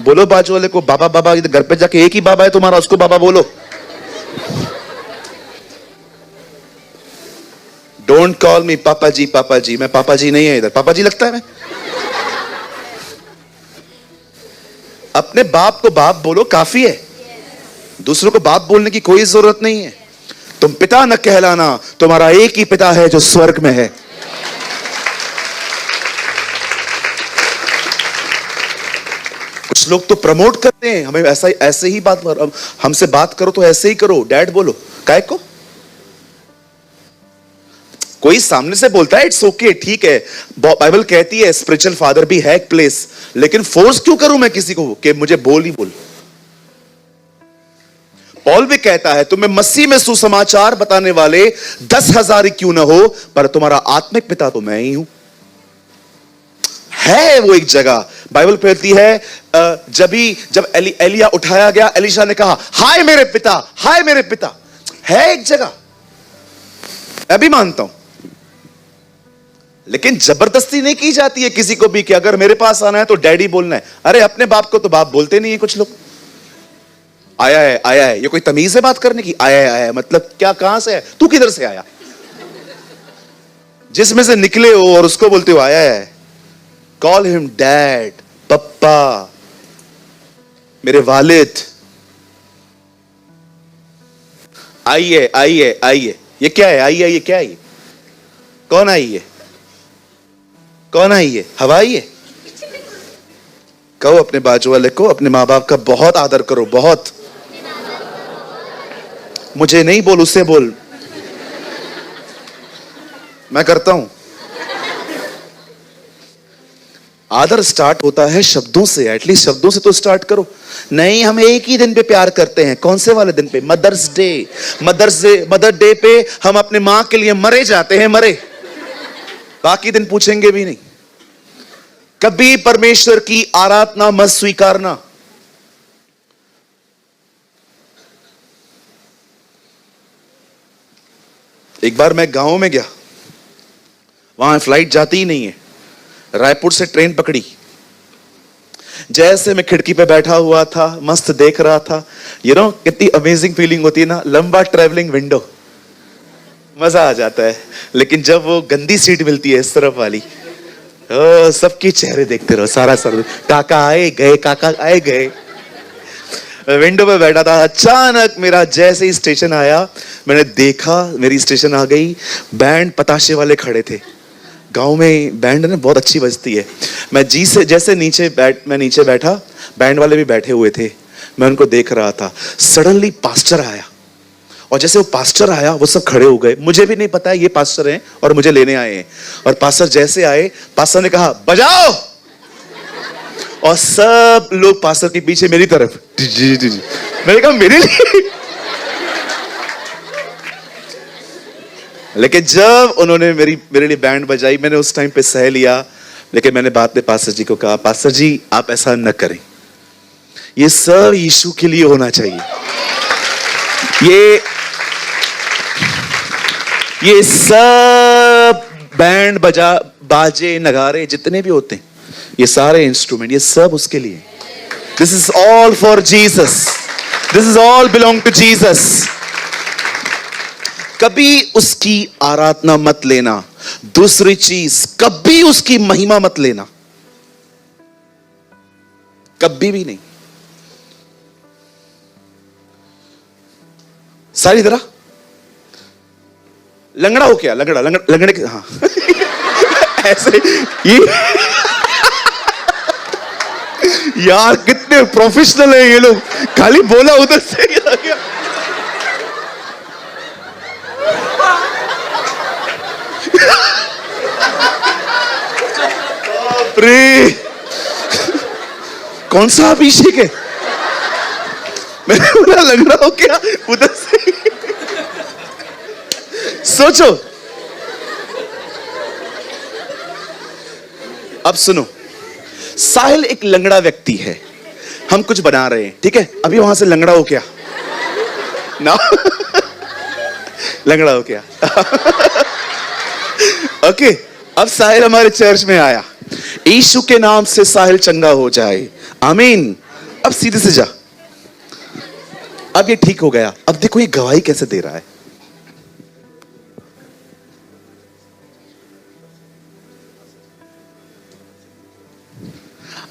बोलो बाजू वाले को, बाबा बाबा। घर पे जाके एक ही बाबा है तुम्हारा, उसको बाबा बोलो। डोंट कॉल मी पापा जी, पापा जी। मैं पापा जी नहीं है इधर, पापा जी लगता है मैं। अपने बाप को बाप बोलो, काफी है। दूसरों को बाप बोलने की कोई जरूरत नहीं है। तुम पिता न कहलाना, तुम्हारा एक ही पिता है जो स्वर्ग में है। कुछ लोग तो प्रमोट करते हैं हमें, ऐसे ही बात, हमसे बात करो तो ऐसे ही करो, डैड बोलो। काय को कोई सामने से बोलता है, इट्स ओके, ठीक है। बाइबल कहती है स्पिरिचुअल फादर भी है एक प्लेस, लेकिन फोर्स क्यों करूं मैं किसी को कि मुझे बोल ही बोल। पॉल भी कहता है, तुम्हें मसीह में सुसमाचार बताने वाले 10,000 ही क्यों ना हो, पर तुम्हारा आत्मिक पिता तो मैं ही हूं। है वो एक जगह बाइबल कहती है, जब एलिया उठाया गया, एलिशा ने कहा, हाय मेरे पिता, हाय मेरे पिता। है एक जगह, मैं भी मानता हूं, लेकिन जबरदस्ती नहीं की जाती है किसी को भी कि अगर मेरे पास आना है तो डैडी बोलना है। अरे अपने बाप को तो बाप बोलते नहीं है कुछ लोग। आया है, आया है, ये कोई तमीज है बात करने की? आया है, आया है मतलब क्या, कहां से है तू, किधर से आया? जिसमें से निकले हो और उसको बोलते हो आया है। कॉल हिम डैड, पप्पा, मेरे वालिद। आइए आइए आइए। ये क्या है? आइए आइए क्या है? ये कौन आई है? कौन आई है? हवा आई है? कहो अपने बाजू वाले को, अपने माँ बाप का बहुत आदर करो, बहुत। मुझे नहीं बोल, उससे बोल। मैं करता हूं। आदर स्टार्ट होता है शब्दों से, एटलीस्ट शब्दों से तो स्टार्ट करो। नहीं, हम एक ही दिन पे प्यार करते हैं। कौन से वाले दिन पे? Mother's day. मदर डे पे हम अपने मां के लिए मरे जाते हैं, मरे। बाकी दिन पूछेंगे भी नहीं। कभी परमेश्वर की आराधना मत स्वीकारना। एक बार मैं गांव में गया, वहां फ्लाइट जाती ही नहीं है। रायपुर से ट्रेन पकड़ी। जैसे मैं खिड़की पे बैठा हुआ था, मस्त देख रहा था, कितनी अमेजिंग फीलिंग होती है ना, लंबा ट्रैवलिंग विंडो, मजा आ जाता है। लेकिन जब वो गंदी सीट मिलती है इस तरफ वाली, सबके चेहरे देखते रहो, सारा सर, काका आए गए, काका आए गए। विंडो पे बैठा था, अचानक मेरा जैसे ही स्टेशन आया, मैंने देखा मेरी स्टेशन आ गई। बैंड पताशे वाले खड़े थे। गांव में बैंड ना बहुत अच्छी बजती है। मैं नीचे बैठा, बैंड वाले भी बैठे हुए थे, मैं उनको देख रहा था। सडनली पास्टर आया, और जैसे वो पास्टर आया वो सब खड़े हो गए। मुझे भी नहीं पता है ये पास्टर हैं और मुझे लेने आए हैं। और पास्टर जैसे आए, पास्टर ने कहा बजाओ, और सब लोग पास्टर के पीछे मेरी तरफ। मैंने कहा मेरे लिए? लेकिन जब उन्होंने मेरे लिए बैंड बजाई, मैंने उस टाइम पे सह लिया। लेकिन मैंने बाद में पास्टर जी को कहा, पास्टर जी आप ऐसा न करें, ये सब यीशु के लिए होना चाहिए। ये सब बैंड बाजे नगारे जितने भी होते हैं, ये सारे इंस्ट्रूमेंट, ये सब उसके लिए। This is all for Jesus, this is all belong to Jesus. कभी उसकी आराधना मत लेना। दूसरी चीज, कभी उसकी महिमा मत लेना, कभी भी नहीं। सारी तरह लंगड़ा हो क्या? लंगड़े के, हाँ ऐसे ये यार कितने प्रोफेशनल है ये लोग, खाली बोला उधर से आ गया। बापरे, कौन सा अभिषेक है? मैंने बोला लंगड़ा हो क्या उधर से। सोचो, अब सुनो, साहिल एक लंगड़ा व्यक्ति है, हम कुछ बना रहे हैं, ठीक है? अभी वहां से लंगड़ा हो क्या ना? लंगड़ा हो क्या? ओके, अब साहिल हमारे चर्च में आया, यीशु के नाम से साहिल चंगा हो जाए, आमीन। अब सीधे से जा, अब ये ठीक हो गया। अब देखो ये गवाही कैसे दे रहा है।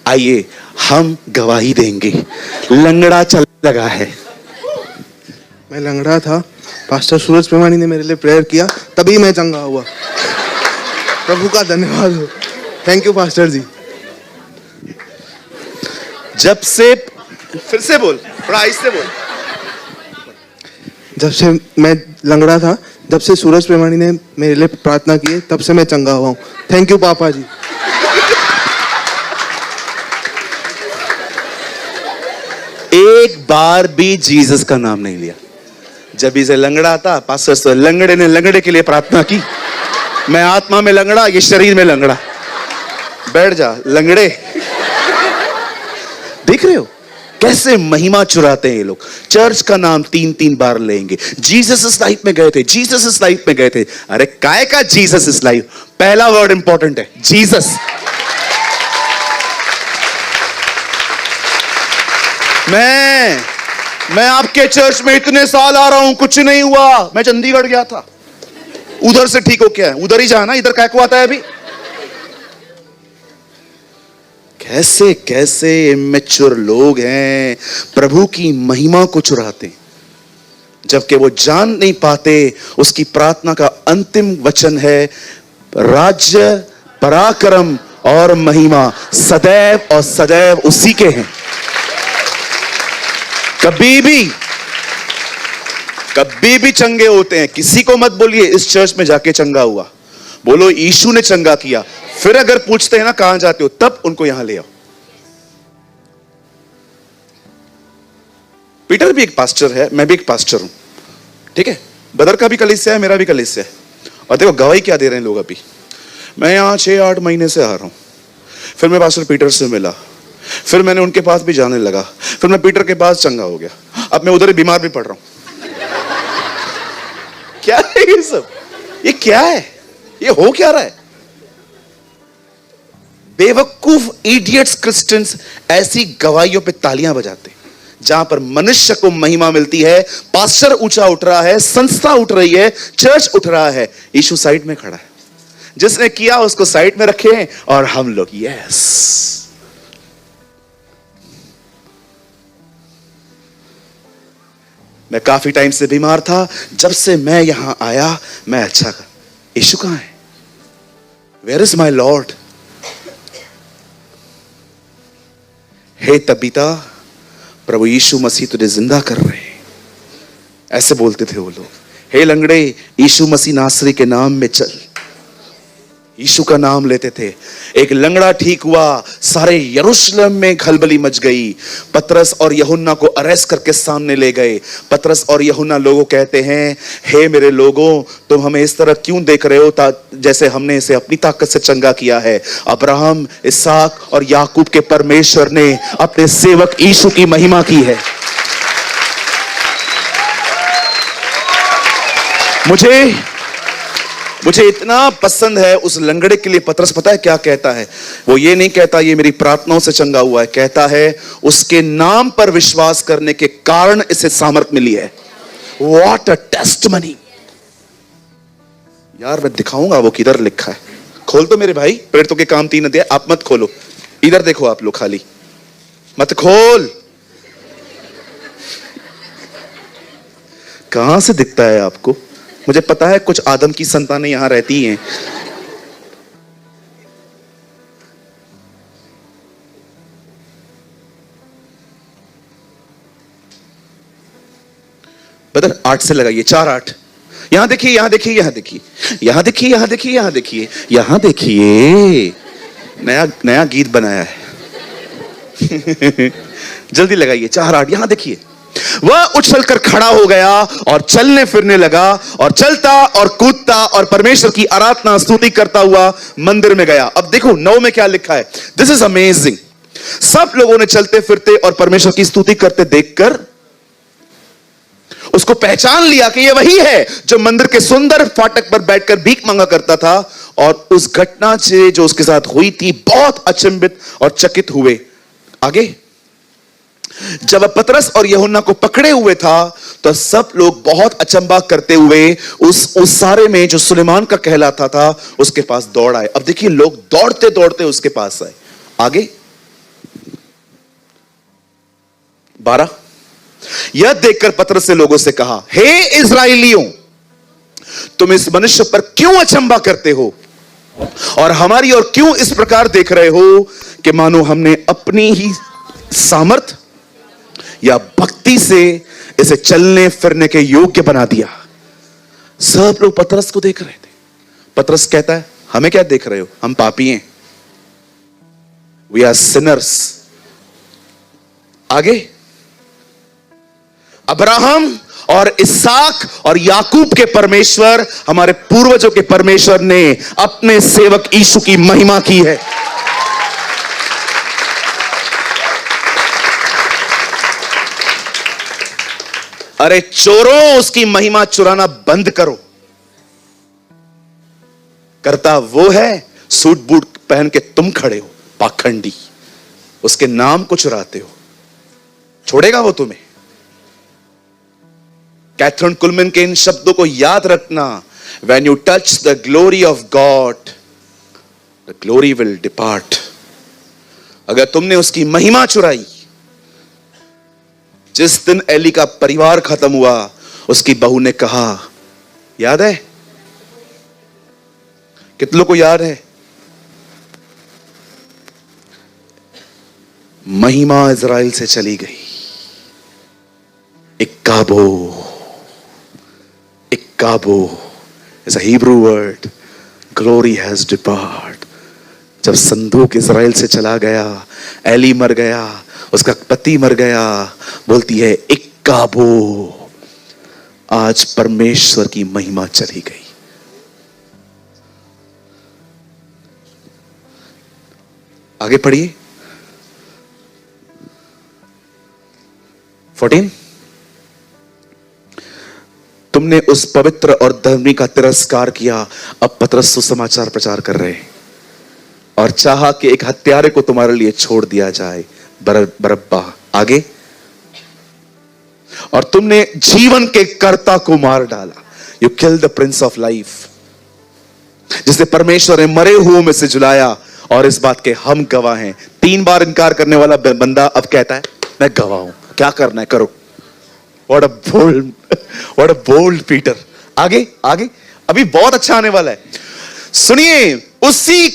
आइए हम गवाही देंगे। लंगड़ा चलने लगा है। मैं लंगड़ा था, पास्टर सूरज प्रेमानी ने मेरे लिए प्रेयर किया, तभी मैं चंगा हुआ। प्रभु का धन्यवाद हो। थैंक यू पास्टर जी। जब से, फिर से बोल, थोड़ा आहिस्ते बोल। जब से मैं लंगड़ा था, जब से सूरज प्रेमानी ने मेरे लिए प्रार्थना की है, तब से मैं चंगा हुआ हूँ। थैंक यू पापा जी। एक बार भी जीसस का नाम नहीं लिया। जब इसे लंगड़ा था, पास्टर लंगड़े ने लंगड़े के लिए प्रार्थना की। मैं आत्मा में लंगड़ा, ये शरीर में लंगड़ा। बैठ जा लंगड़े। देख रहे हो कैसे महिमा चुराते हैं ये लोग। चर्च का नाम 3-3 बार लेंगे। जीसस इस लाइफ में गए थे, जीसस इस लाइफ में गए थे। अरे काय का जीसस इस लाइफ? पहला वर्ड इंपॉर्टेंट है, जीसस। मैं आपके चर्च में इतने साल आ रहा हूं, कुछ नहीं हुआ। मैं चंडीगढ़ गया था, उधर से ठीक हो क्या है? उधर ही जाना, इधर काय को आता है अभी? कैसे कैसे इमेच्योर लोग हैं, प्रभु की महिमा को चुराते, जबकि वो जान नहीं पाते उसकी प्रार्थना का अंतिम वचन है, राज्य, पराक्रम और महिमा सदैव और सदैव उसी के हैं। कभी भी चंगे होते हैं। किसी को मत बोलिए इस चर्च में जाके चंगा हुआ, बोलो यीशु ने चंगा किया। फिर अगर पूछते हैं ना कहां जाते हो, तब उनको यहां ले आओ। पीटर भी एक पास्टर है, मैं भी एक पास्टर हूं, ठीक है। बदर का भी कलीसिया है, मेरा भी कलीसिया है। और देखो गवाही क्या दे रहे हैं लोग। अभी मैं यहां 6-8 महीने से आ रहा हूं। फिर मैं पास्टर पीटर से मिला, फिर मैंने उनके पास भी जाने लगा, फिर मैं पीटर के पास चंगा हो गया। अब मैं उधर ही बीमार भी पड़ रहा हूं। क्या है ये सब? ये क्या है? ये हो क्या रहा है? बेवकूफ इडियट्स क्रिश्चियंस ऐसी गवाहियों पे तालियां बजाते, जहां पर मनुष्य को महिमा मिलती है। पास्टर ऊंचा उठ रहा है, संस्था उठ रही है, चर्च उठ रहा है, यीशु साइड में खड़ा है। जिसने किया उसको साइड में रखे और हम लोग यस। मैं काफी टाइम से बीमार था, जब से मैं यहां आया मैं अच्छा कर। यीशु कहां है? Where is my lord? हे तबीता, प्रभु यीशु मसीह तुझे जिंदा कर रहे हैं, ऐसे बोलते थे वो लोग। हे लंगड़े, यीशु मसीह नासरी के नाम में चल। यीशु का नाम लेते थे। एक लंगड़ा ठीक हुआ, सारे यरूशलेम में खलबली मच गई। पतरस और यूहन्ना को अरेस्ट करके सामने ले गए। पतरस और यूहन्ना लोगों कहते हैं, हे मेरे लोगों, तुम हमें इस तरह क्यों देख रहे हो जैसे हमने इसे अपनी ताकत से चंगा किया है? अब्राहम, इसहाक और याकूब के परमेश्वर ने अपने सेवक यीशु की महिमा की है। मुझे इतना पसंद है उस लंगड़े के लिए पतरस पता है क्या कहता है? वो ये नहीं कहता ये मेरी प्रार्थनाओं से चंगा हुआ है, कहता है उसके नाम पर विश्वास करने के कारण इसे सामर्थ मिली है। What a testimony. यार मैं दिखाऊंगा वो किधर लिखा है। खोल दो मेरे भाई, प्रेरितों के काम 3 अध्याय। आप मत खोलो, इधर देखो आप लोग, खाली मत खोल। कहां से दिखता है आपको? मुझे पता है कुछ आदम की संतानें यहां रहती हैं। बदर 8 से लगाइए, 4-8। यहां देखिए, यहां देखिए, यहां देखिए, यहां देखिए, यहां देखिए, यहां देखिए, यहां देखिए। नया गीत बनाया है। जल्दी लगाइए, 4-8। यहां देखिए, वह उछलकर खड़ा हो गया और चलने फिरने लगा और चलता और कूदता और परमेश्वर की आराधना स्तुति करता हुआ मंदिर में गया। अब देखो 9 में क्या लिखा है। This is amazing. सब लोगों ने चलते फिरते और परमेश्वर की स्तुति करते देखकर उसको पहचान लिया कि यह वही है जो मंदिर के सुंदर फाटक पर बैठकर भीख मांगा करता था। और उस घटना से जो उसके साथ हुई थी बहुत अचंभित और चकित हुए। आगे, जब पतरस और यूहन्ना को पकड़े हुए था तो सब लोग बहुत अचंभा करते हुए उस सारे में जो सुलेमान का कहलाता था उसके पास दौड़ आए। अब देखिए लोग दौड़ते दौड़ते उसके पास आए। आगे 12, यह देखकर पतरस से लोगों से कहा, हे इस्राएलियों, तुम इस मनुष्य पर क्यों अचंभा करते हो और हमारी ओर क्यों इस प्रकार देख रहे हो कि मानो हमने अपनी ही सामर्थ या भक्ति से इसे चलने फिरने के योग्य बना दिया। सब लोग पतरस को देख रहे थे। पतरस कहता है, हमें क्या देख रहे हो? हम पापी हैं, वी आर सिनर्स। आगे, अब्राहम और इसहाक और याकूब के परमेश्वर, हमारे पूर्वजों के परमेश्वर ने अपने सेवक यीशु की महिमा की है। अरे चोरों, उसकी महिमा चुराना बंद करो। करता वो है, सूट बूट पहन के तुम खड़े हो, पाखंडी, उसके नाम को चुराते हो। छोड़ेगा वो तुम्हें? कैथरीन कुलमैन के इन शब्दों को याद रखना, when you touch the glory of God, the glory will depart. अगर तुमने उसकी महिमा चुराई, जिस दिन एली का परिवार खत्म हुआ, उसकी बहू ने कहा, याद है? कितनों को याद है? महिमा इज़राइल से चली गई। इक्काबो, इक्काबो is a Hebrew word, glory has depart. जब संदूक इज़राइल से चला गया, एली मर गया, उसका पति मर गया, बोलती है इक्काबो, आज परमेश्वर की महिमा चली गई। आगे पढ़िए 14। तुमने उस पवित्र और धर्मी का तिरस्कार किया। अब पतरस सुसमाचार प्रचार कर रहे हैं, और चाहा कि एक हत्यारे को तुम्हारे लिए छोड़ दिया जाए, बरअब्बा। आगे, और तुमने जीवन के कर्ता को मार डाला। You kill the Prince of life, जिसे परमेश्वर ने मरे हुओं में से जुलाया, और इस बात के हम गवाह हैं। 3 बार इनकार करने वाला बंदा अब कहता है मैं गवाह हूं, क्या करना है करो। What a bold Peter. आगे आगे, अभी बहुत अच्छा आने वाला है। सुनिए, उसी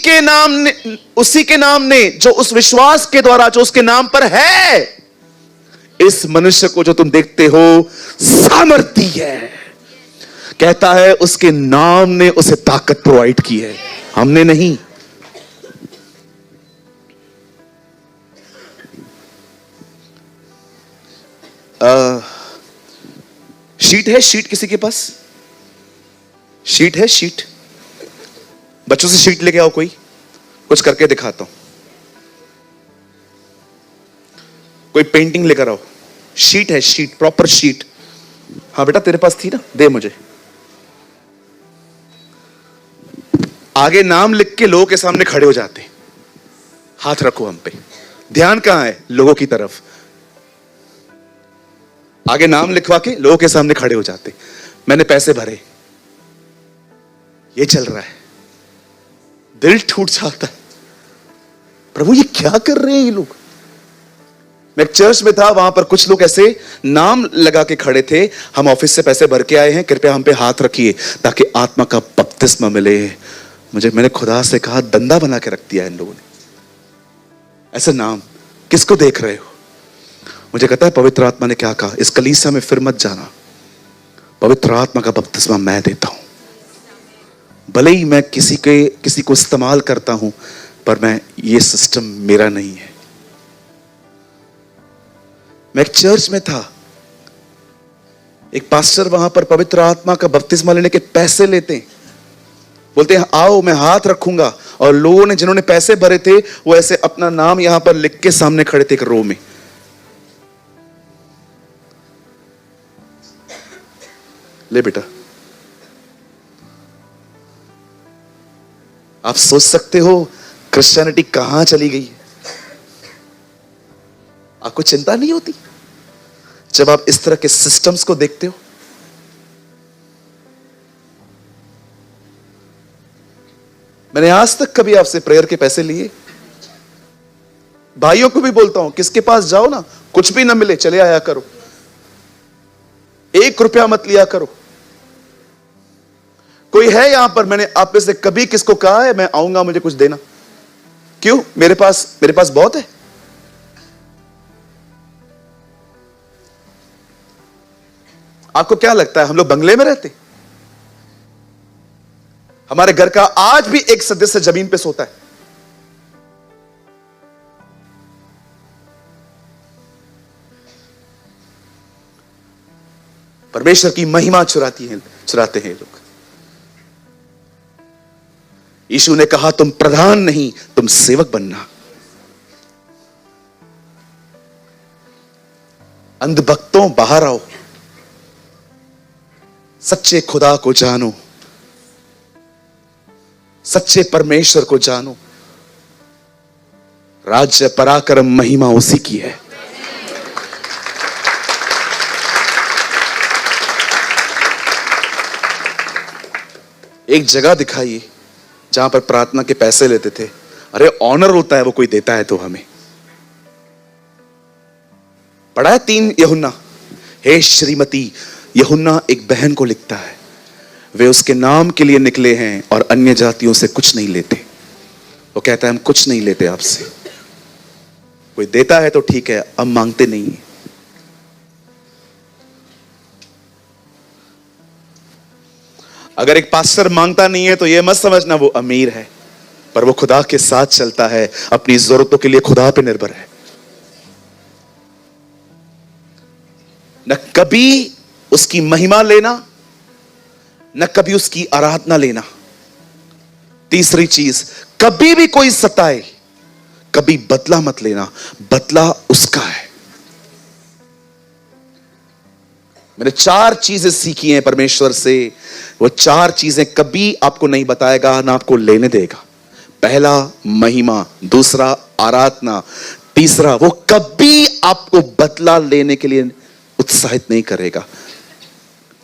के नाम ने जो उस विश्वास के द्वारा जो उसके नाम पर है, इस मनुष्य को जो तुम देखते हो सामर्थ दी है। कहता है उसके नाम ने उसे ताकत प्रोवाइड की है, हमने नहीं। शीट है? शीट किसी के पास? शीट है? शीट, बच्चों से शीट लेके आओ, कोई कुछ करके दिखाता हूं। कोई पेंटिंग लेकर आओ। शीट है? Sheet, proper sheet. हाँ बेटा, तेरे पास थी ना, दे मुझे। आगे नाम लिख के लोगों के सामने खड़े हो जाते, हाथ रखो हम पे, ध्यान कहां है? लोगों की तरफ। आगे नाम लिखवा के लोगों के सामने खड़े हो जाते, मैंने पैसे भरे, ये चल रहा है। दिल टूट जाता है, प्रभु ये क्या कर रहे हैं ये लोग। मैं एक चर्च में था, वहां पर कुछ लोग ऐसे नाम लगा के खड़े थे, हम ऑफिस से पैसे भर के आए हैं, कृपया हम पे हाथ रखिए ताकि आत्मा का बपतिस्मा मिले। मैंने खुदा से कहा, धंधा बना के रख दिया इन लोगों ने ऐसे नाम, किसको देख रहे हो? मुझे कहता है पवित्र आत्मा ने क्या कहा, इस कलीसिया में फिर मत जाना, पवित्र आत्मा का बपतिस्मा मैं देता हूं। भले ही मैं किसी को इस्तेमाल करता हूं, पर मैं, ये सिस्टम मेरा नहीं है। मैं एक चर्च में था, एक पास्टर वहां पर पवित्र आत्मा का बपतिस्मा लेने के पैसे लेते हैं, बोलते हैं आओ मैं हाथ रखूंगा, और लोगों ने जिन्होंने पैसे भरे थे वो ऐसे अपना नाम यहां पर लिख के सामने खड़े थे एक रो में। ले बेटा, आप सोच सकते हो क्रिश्चियनिटी कहां चली गई है। आपको चिंता नहीं होती जब आप इस तरह के सिस्टम्स को देखते हो? मैंने आज तक कभी आपसे प्रेयर के पैसे लिए? भाइयों को भी बोलता हूं, किसके पास जाओ ना, कुछ भी ना मिले चले आया करो, 1 रुपया मत लिया करो। कोई है यहां पर, मैंने आप में से कभी किसको कहा है मैं आऊंगा मुझे कुछ देना? क्यों? मेरे पास बहुत है। आपको क्या लगता है हम लोग बंगले में रहते? हमारे घर का आज भी एक सदस्य जमीन पे सोता है। परमेश्वर की महिमा चुराते हैं लोग। यीशु ने कहा तुम प्रधान नहीं, तुम सेवक बनना। अंधभक्तों बाहर आओ, सच्चे खुदा को जानो, सच्चे परमेश्वर को जानो। राज्य पराक्रम महिमा उसी की है। एक जगह दिखाइए जहां पर प्रार्थना के पैसे लेते थे। अरे ऑनर होता है वो कोई देता है तो हमें। पढ़ा है 3 यूहन्ना। हे श्रीमती, यूहन्ना एक बहन को लिखता है, वे उसके नाम के लिए निकले हैं और अन्य जातियों से कुछ नहीं लेते। वो कहता है हम कुछ नहीं लेते आपसे, कोई देता है तो ठीक है, हम मांगते नहीं है। अगर एक पास्टर मांगता नहीं है तो यह मत समझना वो अमीर है, पर वो खुदा के साथ चलता है, अपनी जरूरतों के लिए खुदा पे निर्भर है। न कभी उसकी महिमा लेना, न कभी उसकी आराधना लेना। तीसरी चीज, कभी भी कोई सताए कभी बदला मत लेना, बदला उसका है। मैंने 4 चीजें सीखी हैं परमेश्वर से। वो 4 चीजें कभी आपको नहीं बताएगा, ना आपको लेने देगा। पहला महिमा, दूसरा आराधना, तीसरा वो कभी आपको बदला लेने के लिए उत्साहित नहीं करेगा।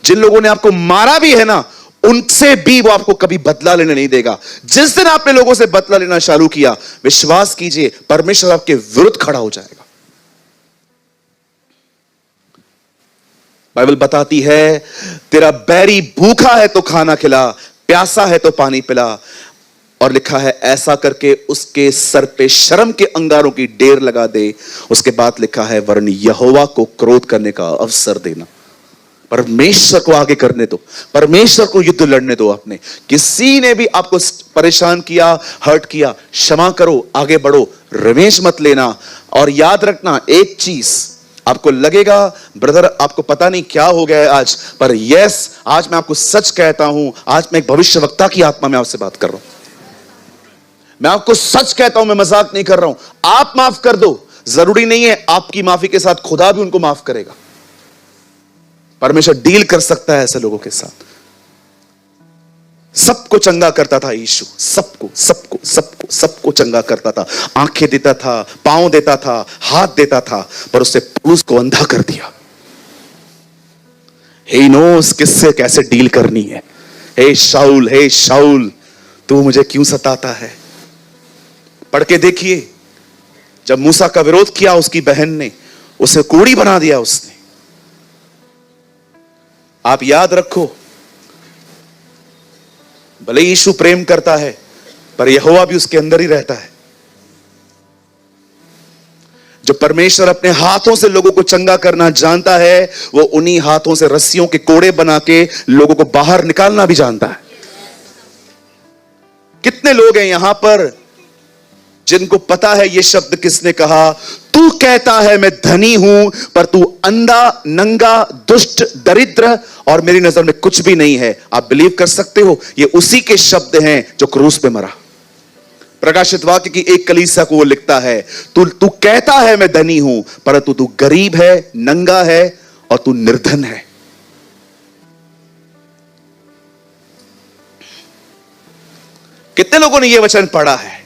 जिन लोगों ने आपको मारा भी है ना, उनसे भी वो आपको कभी बदला लेने नहीं देगा। जिस दिन आपने लोगों से बदला लेना चालू किया, विश्वास कीजिए परमेश्वर आपके विरुद्ध खड़ा हो जाएगा। बाइबल बताती है, तेरा बैरी भूखा है तो खाना खिला, प्यासा है तो पानी पिला। और लिखा है ऐसा करके उसके सर पे शर्म के अंगारों की ढेर लगा दे। उसके बाद लिखा है वरन यहोवा को क्रोध करने का अवसर देना। परमेश्वर को आगे करने दो, परमेश्वर को युद्ध लड़ने दो। आपने किसी ने भी आपको परेशान किया, हर्ट किया, क्षमा करो, आगे बढ़ो, रिवेंज मत लेना। और याद रखना एक चीज, आपको लगेगा ब्रदर आपको पता नहीं क्या हो गया है आज, पर यस आज मैं आपको सच कहता हूं, आज मैं एक भविष्यवक्ता की आत्मा में आपसे बात कर रहा हूं। मैं आपको सच कहता हूं, मैं मजाक नहीं कर रहा हूं। आप माफ कर दो, जरूरी नहीं है आपकी माफी के साथ खुदा भी उनको माफ करेगा। परमेश्वर डील कर सकता है ऐसे लोगों के साथ। सबको चंगा करता था यीशु, सबको सबको सबको सबको चंगा करता था। आंखें देता था, पांव देता था, हाथ देता था, पर उससे पौलुस को अंधा कर दिया। ही नोस किससे कैसे डील करनी है। हे शाऊल तू मुझे क्यों सताता है। पढ़ के देखिए, जब मूसा का विरोध किया उसकी बहन ने, उसे कोड़ी बना दिया उसने। आप याद रखो, भले यीशु प्रेम करता है, पर यहोवा भी उसके अंदर ही रहता है। जो परमेश्वर अपने हाथों से लोगों को चंगा करना जानता है, वो उन्हीं हाथों से रस्सियों के कोड़े बना के लोगों को बाहर निकालना भी जानता है। कितने लोग हैं यहां पर जिनको पता है ये शब्द किसने कहा, तू कहता है मैं धनी हूं, पर तू अंधा, नंगा, दुष्ट, दरिद्र और मेरी नजर में कुछ भी नहीं है। आप बिलीव कर सकते हो, ये उसी के शब्द हैं जो क्रूस पे मरा। प्रकाशित वाक्य की एक कलीसिया को वो लिखता है, तू कहता है मैं धनी हूं, परंतु तू गरीब है, नंगा है और तू निर्धन है। कितने लोगों ने यह वचन पढ़ा है।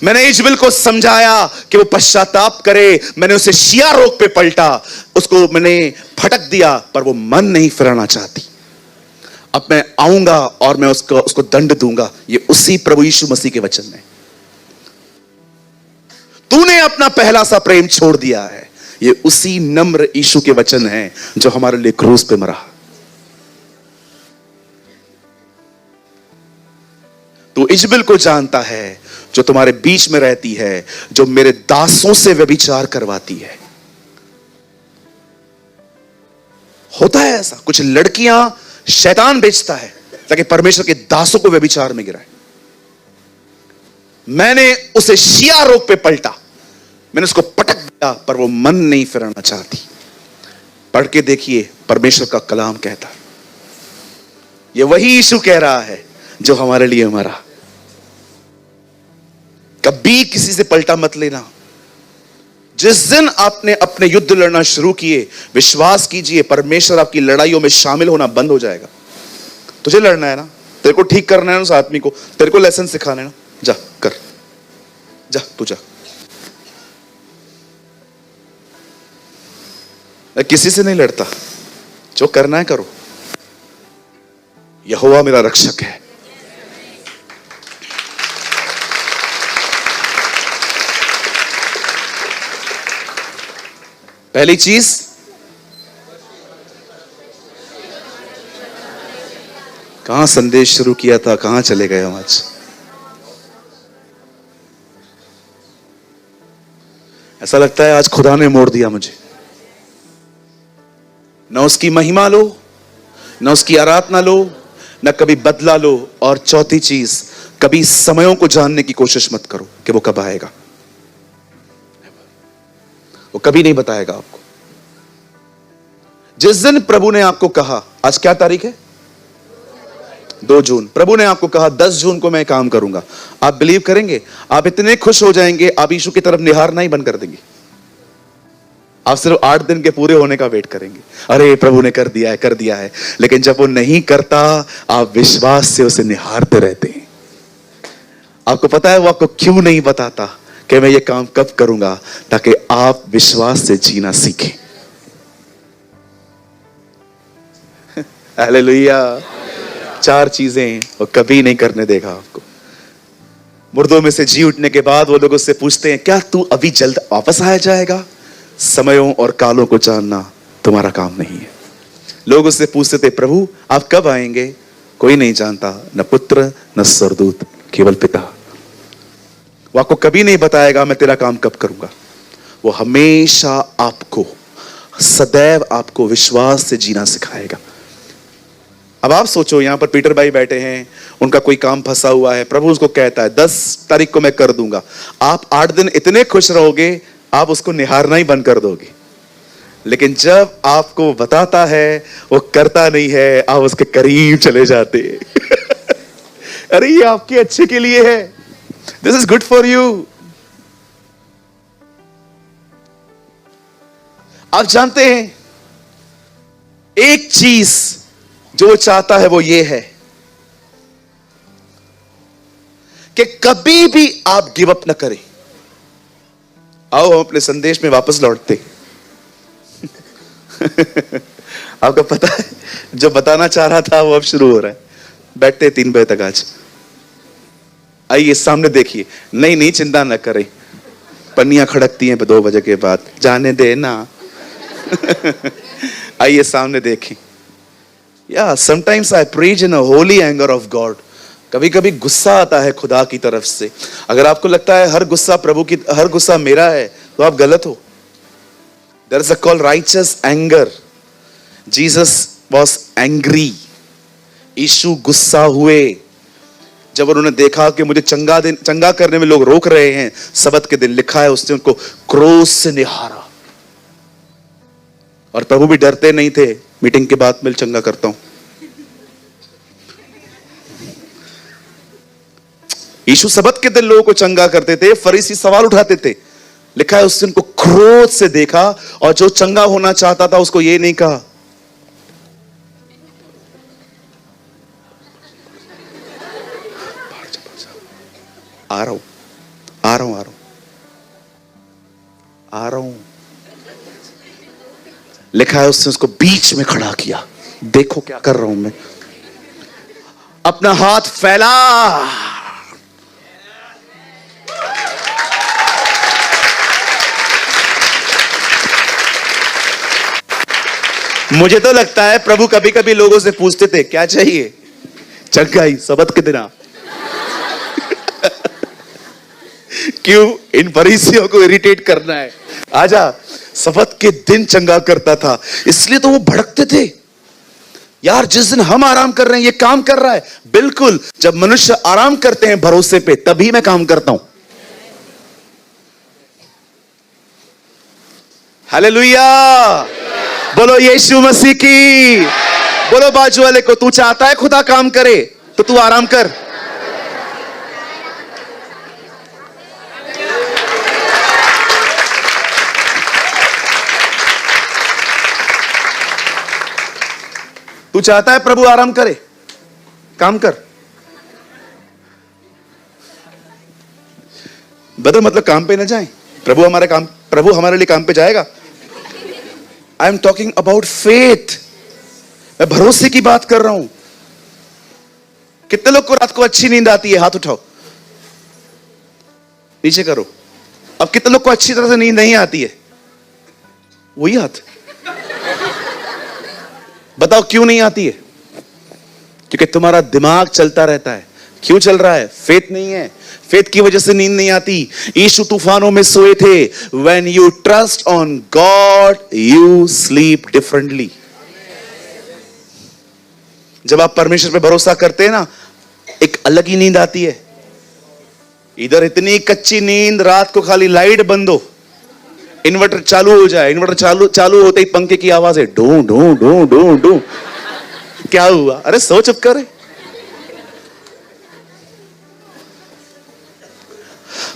मैंने इजबिल को समझाया कि वो पश्चाताप करे, मैंने उसे शिया रोग पे पलटा, उसको मैंने फटक दिया, पर वो मन नहीं फिराना चाहती। अब मैं आऊंगा और मैं उसको दंड दूंगा। ये उसी प्रभु यीशु मसीह के वचन है। तूने अपना पहला सा प्रेम छोड़ दिया है, ये उसी नम्र यीशु के वचन है जो हमारे लिए क्रूस पे मरा। तू इजबिल को जानता है जो तुम्हारे बीच में रहती है, जो मेरे दासों से व्यभिचार करवाती है। होता है ऐसा, कुछ लड़कियां शैतान बेचता है ताकि परमेश्वर के दासों को व्यभिचार में गिराए। मैंने उसे शिया रोग पे पलटा, मैंने उसको पटक दिया, पर वो मन नहीं फिराना चाहती। पढ़ के देखिए, परमेश्वर का कलाम कहता, ये वही यीशु कह रहा है जो हमारे लिए मरा। कभी किसी से पलटा मत लेना। जिस दिन आपने अपने युद्ध लड़ना शुरू किए, विश्वास कीजिए परमेश्वर आपकी लड़ाइयों में शामिल होना बंद हो जाएगा। तुझे लड़ना है ना, तेरे को ठीक करना है ना उस आदमी को, तेरे को लेसन सिखाना है ना, जा कर, जा तू जा। मैं किसी से नहीं लड़ता, जो करना है करो। यहोवा मेरा रक्षक है। पहली चीज, कहां संदेश शुरू किया था, कहां चले गए हम आज। ऐसा लगता है आज खुदा ने मोड़ दिया मुझे। न उसकी महिमा लो, न उसकी आराधना लो, न कभी बदला लो, और चौथी चीज, कभी समयों को जानने की कोशिश मत करो कि वो कब आएगा। वो कभी नहीं बताएगा आपको। जिस दिन प्रभु ने आपको कहा, आज क्या तारीख है, 2 जून, प्रभु ने आपको कहा 10 जून को मैं काम करूंगा, आप बिलीव करेंगे? आप इतने खुश हो जाएंगे, आप यीशु की तरफ निहारना ही बंद कर देंगे। आप सिर्फ 8 दिन के पूरे होने का वेट करेंगे, अरे प्रभु ने कर दिया है, कर दिया है। लेकिन जब वो नहीं करता, आप विश्वास से उसे निहारते रहते हैं। आपको पता है वो आपको क्यों नहीं बताता कि मैं ये काम कब करूंगा? ताकि आप विश्वास से जीना सीखें। हालेलुया। 4 चीजें वो कभी नहीं करने देगा आपको। मुर्दों में से जी उठने के बाद वो लोग उससे पूछते हैं, क्या तू अभी जल्द वापस आया जाएगा? समयों और कालों को जानना तुम्हारा काम नहीं है। लोग उससे पूछते थे, प्रभु आप कब आएंगे? कोई नहीं जानता, न पुत्र न स्वर्गदूत, केवल पिता। वो आपको कभी नहीं बताएगा मैं तेरा काम कब करूंगा। वो हमेशा आपको, सदैव आपको विश्वास से जीना सिखाएगा। अब आप सोचो, यहां पर पीटर भाई बैठे हैं, उनका कोई काम फंसा हुआ है, प्रभु उसको कहता है 10 तारीख को मैं कर दूंगा। आप 8 दिन इतने खुश रहोगे, आप उसको निहारना ही बंद कर दोगे। लेकिन जब आपको बताता है, वो करता नहीं है, आप उसके करीब चले जाते हैं। अरे ये आपके अच्छे के लिए है, this is good for you. आप जानते हैं, एक चीज जो वो चाहता है वो ये है कि कभी भी आप गिव अप ना करें। आओ हम अपने संदेश में वापस लौटते। आपको पता है, जो बताना चाह रहा था वो अब शुरू हो रहा है। बैठते 3 बजे तक आज। आइए सामने देखिए। नहीं चिंता न करें, पन्नियां खड़कती हैं 2 बजे के बाद, जाने दे ना। आइए सामने देखें। या sometimes I preach in a Holi anger of God. कभी कभी गुस्सा आता है खुदा की तरफ से। अगर आपको लगता है हर गुस्सा मेरा है, तो आप गलत हो। There is a call righteous anger. Jesus was angry. यीशु गुस्सा हुए जब उन्होंने देखा कि मुझे चंगा करने में लोग रोक रहे हैं। सबत के दिन लिखा है उसने उनको क्रोध से निहारा। और प्रभु भी डरते नहीं थे, मीटिंग के बाद मैं चंगा करता हूं। यीशु सबत के दिन लोगों को चंगा करते थे। फरीसी सवाल उठाते थे, लिखा है उसने उनको क्रोध से देखा, और जो चंगा होना चाहता था उसको ये नहीं कहा आ रहा हूं। लिखा है उसने उसको बीच में खड़ा किया। देखो क्या कर रहा हूं मैं, अपना हाथ फैला। मुझे तो लगता है प्रभु कभी कभी लोगों से पूछते थे, क्या चाहिए? चंगाई सबत के दिन आ। क्यों इन फरीसियों को इरिटेट करना है? आजा। सबत के दिन चंगा करता था, इसलिए तो वो भड़कते थे। यार जिस दिन हम आराम कर रहे हैं ये काम कर रहा है। बिल्कुल, जब मनुष्य आराम करते हैं भरोसे पे, तभी मैं काम करता हूं। हालेलुया। बोलो यीशु मसीह की। बोलो बाजू वाले को, तू चाहता है खुदा काम करे तो तू आराम कर। तू चाहता है प्रभु आराम करे, काम कर। ब्रदर मतलब काम पे ना जाए, प्रभु हमारे लिए काम पे जाएगा। I am talking about faith, मैं भरोसे की बात कर रहा हूं। कितने लोग को रात को अच्छी नींद आती है? हाथ उठाओ, नीचे करो। अब कितने लोग को अच्छी तरह से नींद नहीं आती है? वही हाथ। बताओ क्यों नहीं आती है? क्योंकि तुम्हारा दिमाग चलता रहता है। क्यों चल रहा है? फेथ नहीं है। फेथ की वजह से नींद नहीं आती। यीशु तूफानों में सोए थे। When you trust on God, you sleep differently. जब आप परमेश्वर पे भरोसा करते हैं ना, एक अलग ही नींद आती है। इधर इतनी कच्ची नींद, रात को खाली लाइट बंद हो, इन्वर्टर चालू हो जाए, इन्वर्टर चालू होते ही पंखे की आवाज है, do do do do do. क्या हुआ? अरे सो चुप करे।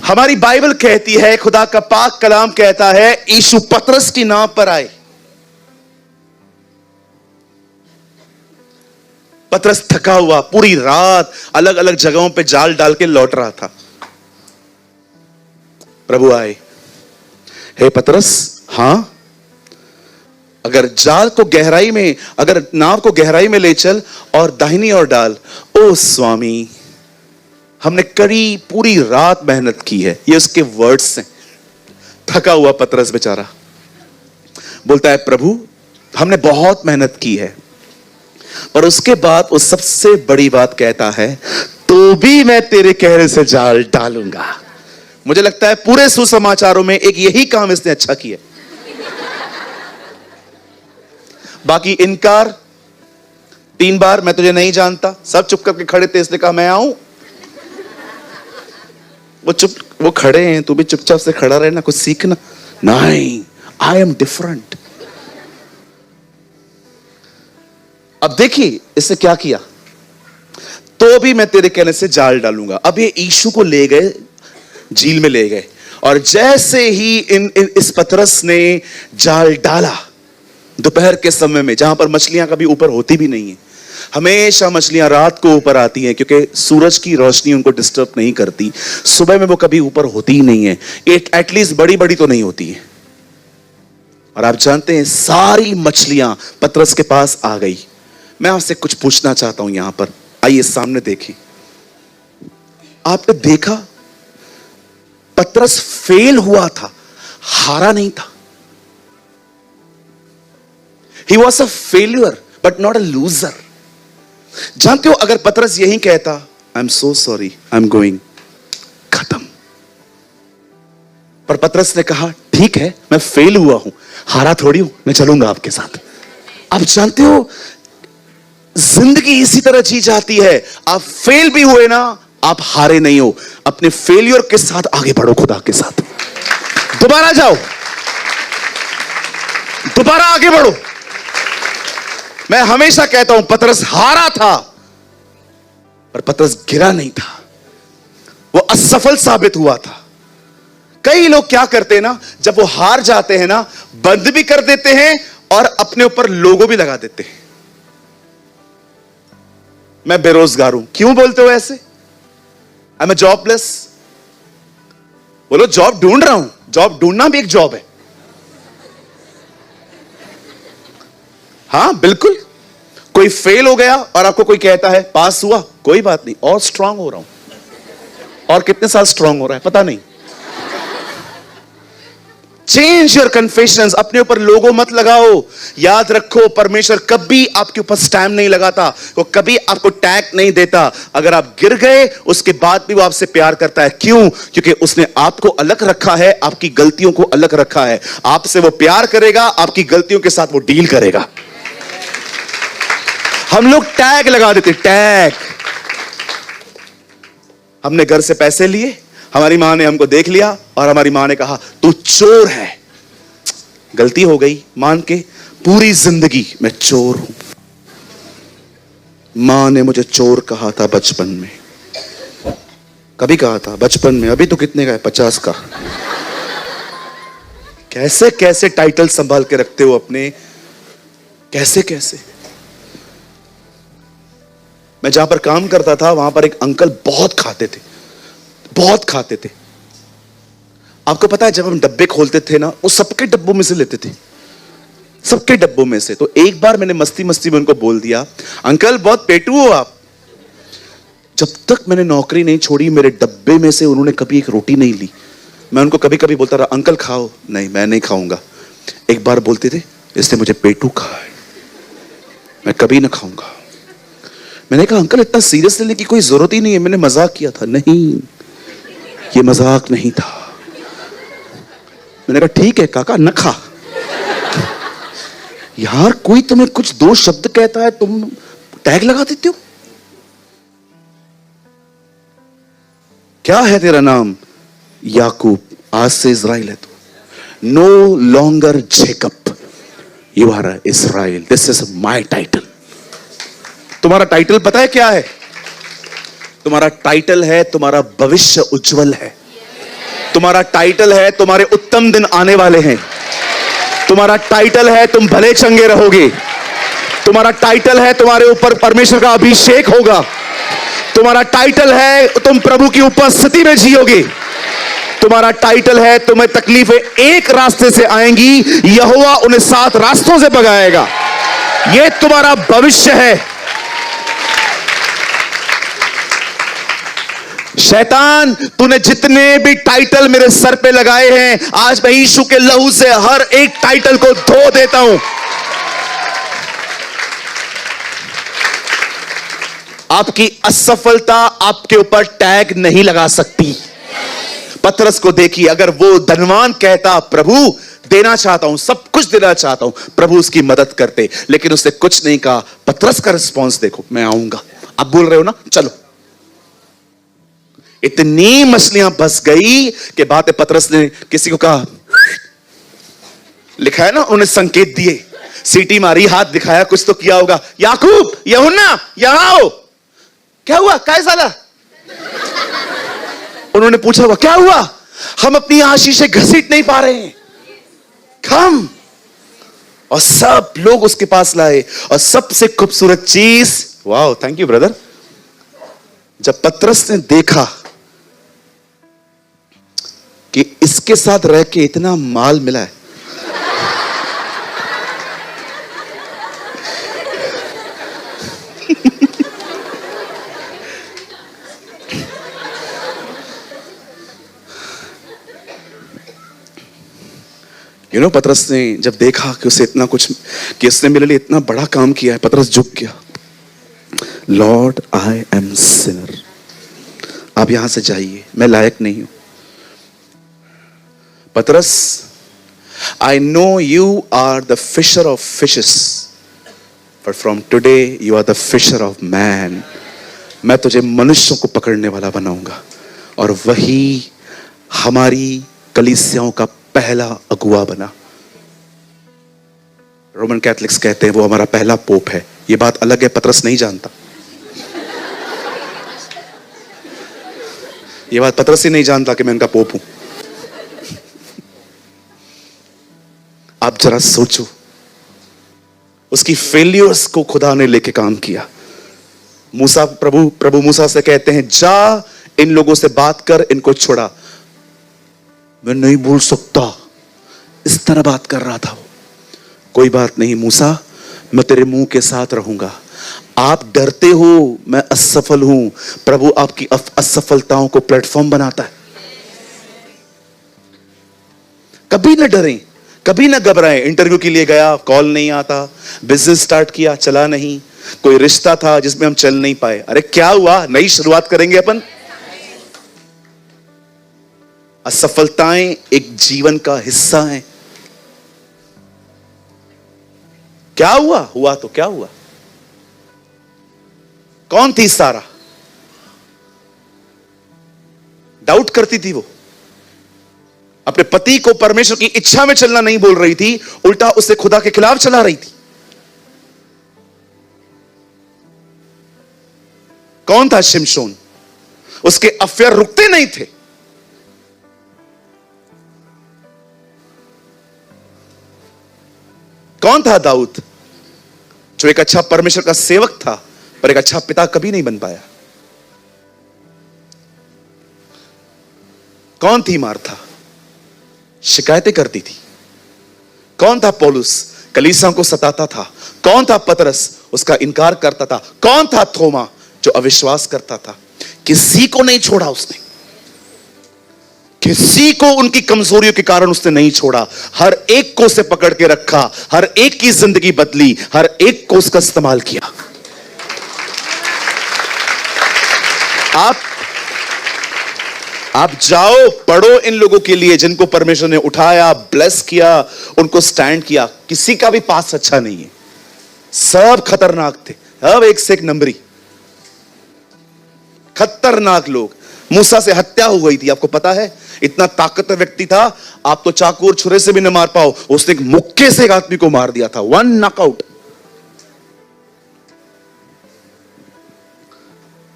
हमारी बाइबल कहती है, खुदा का पाक कलाम कहता है, यीशु पतरस की नाव पर आए। पतरस थका हुआ, पूरी रात अलग अलग जगहों पे जाल डाल के लौट रहा था। प्रभु आए, हे पतरस, हां, अगर जाल को गहराई में, अगर नाव को गहराई में ले चल और दाहिनी ओर डाल। ओ स्वामी, हमने पूरी रात मेहनत की है। ये उसके वर्ड्स हैं। थका हुआ पतरस बेचारा बोलता है, प्रभु हमने बहुत मेहनत की है। पर उसके बाद वो सबसे बड़ी बात कहता है, तो भी मैं तेरे कहने से जाल डालूंगा। मुझे लगता है पूरे सुसमाचारों में एक यही काम इसने अच्छा किया। बाकी इनकार 3 बार, मैं तुझे नहीं जानता। सब चुप करके खड़े थे, इसने कहा मैं आऊं। वो खड़े हैं, तू भी चुपचाप से खड़ा रहना, कुछ सीखना। नहीं, आई एम डिफरेंट। अब देखिए इससे क्या किया, तो भी मैं तेरे कहने से जाल डालूंगा। अब ये यीशु को ले गए, झील में ले गए, और जैसे ही इस पतरस ने जाल डाला, दोपहर के समय में, जहां पर मछलियां कभी ऊपर होती भी नहीं है। हमेशा मछलियां रात को ऊपर आती हैं, क्योंकि सूरज की रोशनी उनको डिस्टर्ब नहीं करती। सुबह में वो कभी ऊपर होती ही नहीं है, एटलीस्ट बड़ी बड़ी तो नहीं होती है। और आप जानते हैं, सारी मछलियां पतरस के पास आ गई। मैं आपसे कुछ पूछना चाहता हूं यहां पर, आइए सामने देखिए। आपने देखा पतरस फेल हुआ था, हारा नहीं था। He was a failure, but not a loser. जानते हो, अगर पतरस यही कहता, I am so sorry, I am going, खत्म। पर पतरस ने कहा, ठीक है, मैं फेल हुआ हूं, हारा थोड़ी हूं, मैं चलूंगा आपके साथ। आप जानते हो, जिंदगी इसी तरह जी जाती है। आप फेल भी हुए ना, आप हारे नहीं हो। अपने फेलियर के साथ आगे बढ़ो, खुदा के साथ दोबारा जाओ, दोबारा आगे बढ़ो। मैं हमेशा कहता हूं, पतरस हारा था, पर पतरस गिरा नहीं था। वो असफल साबित हुआ था। कई लोग क्या करते हैं ना, जब वो हार जाते हैं ना, बंद भी कर देते हैं और अपने ऊपर लोगो भी लगा देते हैं। मैं बेरोजगार हूं, क्यों बोलते हो ऐसे? I am jobless. बोलो जॉब ढूंढ रहा हूं। जॉब ढूंढना भी एक जॉब है। हाँ बिल्कुल। कोई फेल हो गया और आपको कोई कहता है पास हुआ, कोई बात नहीं, और स्ट्रांग हो रहा हूं। और कितने साल स्ट्रांग हो रहा है पता नहीं। Change your confessions. अपने ऊपर लोगो मत लगाओ। याद रखो, परमेश्वर कभी आपके ऊपर स्टैम्प नहीं लगाता, वो कभी आपको टैग नहीं देता। अगर आप गिर गए, उसके बाद भी वो आपसे प्यार करता है। क्यों? क्योंकि उसने आपको अलग रखा है, आपकी गलतियों को अलग रखा है। आपसे वो प्यार करेगा, आपकी गलतियों के साथ वो डील करेगा। हम लोग टैग लगा देते, टैग। हमने घर से पैसे लिए, हमारी मां ने हमको देख लिया और हमारी मां ने कहा तू चोर है। गलती हो गई, मान के, पूरी जिंदगी मैं चोर हूं। मां ने मुझे चोर कहा था बचपन में, कभी कहा था बचपन में। अभी तो कितने का है? 50 का। कैसे कैसे टाइटल संभाल के रखते हो अपने, कैसे कैसे। मैं जहां पर काम करता था वहां पर एक अंकल बहुत खाते थे, बहुत खाते थे। आपको पता है जब हम डब्बे खोलते थे ना, वो सबके डब्बों में से लेते थे, सबके डब्बों में से। तो एक बार मैंने मस्ती मस्ती में उनको बोल दिया, अंकल बहुत पेटू हो आप। जब तक मैंने नौकरी नहीं छोड़ी, मेरे डब्बे में से उन्होंने कभी एक रोटी नहीं ली। मैं उनको कभी कभी बोलता रहा, अंकल खाओ। नहीं, मैं नहीं खाऊंगा। एक बार बोलते थे, इसने मुझे पेटू कहा है, मैं कभी ना खाऊंगा। मैंने कहा, अंकल इतना सीरियस लेने की कोई जरूरत ही नहीं है, मैंने मजाक किया था। नहीं, ये मजाक नहीं था। मैंने कहा, ठीक है काका, न खा। यार, कोई तुम्हें कुछ दो शब्द कहता है, तुम टैग लगा देते हो। क्या है तेरा नाम? याकूब। आज से इज़राइल है तू। No longer Jacob, you are Israel. This is my title. तुम्हारा टाइटल पता है क्या है? तुम्हारा टाइटल है, तुम्हारा भविष्य उज्जवल है। तुम्हारा टाइटल है, तुम्हारे उत्तम दिन आने वाले हैं। तुम्हारा टाइटल है, तुम भले चंगे रहोगे। तुम्हारा टाइटल है, तुम्हारे ऊपर परमेश्वर का अभिषेक होगा। तुम्हारा टाइटल है, तुम प्रभु की उपस्थिति में जियोगे। तुम्हारा टाइटल है, तुम्हें तकलीफें एक रास्ते से आएंगी, यहोवा उन्हें 7 रास्तों से भगाएगा। यह तुम्हारा भविष्य है। शैतान, तूने जितने भी टाइटल मेरे सर पे लगाए हैं, आज मैं यीशु के लहू से हर एक टाइटल को धो देता हूं। आपकी असफलता आपके ऊपर टैग नहीं लगा सकती। पतरस को देखिए, अगर वो धनवान कहता, प्रभु देना चाहता हूं, सब कुछ देना चाहता हूं, प्रभु उसकी मदद करते, लेकिन उसने कुछ नहीं कहा। पतरस का रिस्पॉन्स देखो, मैं आऊंगा। आप बोल रहे हो ना, चलो। इतनी मछलियां फंस गई कि बात पतरस ने किसी को कहा, लिखा है ना, उन्हें संकेत दिए, सीटी मारी, हाथ दिखाया, कुछ तो किया होगा। याकूब, यूहन्ना, यहां आओ। क्या हुआ? काय साला? उन्होंने पूछा हुआ, क्या हुआ? हम अपनी आशीषें घसीट नहीं पा रहे हैं, कम। और सब लोग उसके पास लाए, और सबसे खूबसूरत चीज, वाह, थैंक यू ब्रदर, जब पतरस ने देखा कि इसके साथ रह के इतना माल मिला है, पतरस ने जब देखा कि उसे इतना कुछ, कि इसने मेरे लिए इतना बड़ा काम किया है, पतरस झुक गया। लॉर्ड, आई एम सिनर, आप यहां से जाइए, मैं लायक नहीं हूं। पतरस, I know you are the fisher of fishes, but from today you are the fisher of man. मैं तुझे मनुष्यों को पकड़ने वाला बनाऊंगा। और वही हमारी कलीसियाओं का पहला अगुआ बना। रोमन कैथलिक्स कहते हैं वो हमारा पहला पोप है। ये बात अलग है, पतरस नहीं जानता। ये बात पतरस ही नहीं जानता कि मैं उनका पोप हूं। आप जरा सोचो, उसकी फेलियर्स को खुदा ने लेके काम किया। मूसा, प्रभु मूसा से कहते हैं, जा इन लोगों से बात कर, इनको छुड़ा। मैं नहीं बोल सकता, इस तरह बात कर रहा था वो। कोई बात नहीं मूसा, मैं तेरे मुंह के साथ रहूंगा। आप डरते हो, मैं असफल हूं, प्रभु आपकी असफलताओं को प्लेटफॉर्म बनाता है। कभी न डरें, कभी न घबराएं। इंटरव्यू के लिए गया, कॉल नहीं आता, बिजनेस स्टार्ट किया, चला नहीं, कोई रिश्ता था जिसमें हम चल नहीं पाए, अरे क्या हुआ, नई शुरुआत करेंगे अपन। असफलताएं एक जीवन का हिस्सा हैं। क्या हुआ? हुआ तो क्या हुआ? कौन थी सारा? डाउट करती थी वो, अपने पति को परमेश्वर की इच्छा में चलना नहीं बोल रही थी, उल्टा उसे खुदा के खिलाफ चला रही थी। कौन था शिमशोन? उसके अफेयर रुकते नहीं थे। कौन था दाऊद? जो एक अच्छा परमेश्वर का सेवक था, पर एक अच्छा पिता कभी नहीं बन पाया। कौन थी मार्था? शिकायतें करती थी। कौन था पौलुस? कलीसियाओं को सताता था। कौन था पतरस? उसका इनकार करता था। कौन था थोमा? जो अविश्वास करता था। किसी को नहीं छोड़ा उसने, किसी को उनकी कमजोरियों के कारण उसने नहीं छोड़ा। हर एक को उसे पकड़ के रखा, हर एक की जिंदगी बदली, हर एक को उसका इस्तेमाल किया। आप जाओ, पढ़ो इन लोगों के लिए जिनको परमेश्वर ने उठाया, ब्लेस किया, उनको स्टैंड किया। किसी का भी पास अच्छा नहीं है, सब खतरनाक थे, अब एक से एक नंबरी खतरनाक लोग। मूसा से हत्या हो गई थी, आपको पता है? इतना ताकतवर व्यक्ति था, आप तो चाकू और छुरे से भी न मार पाओ, उसने एक मुक्के से एक आदमी को मार दिया था, 1 नॉकआउट।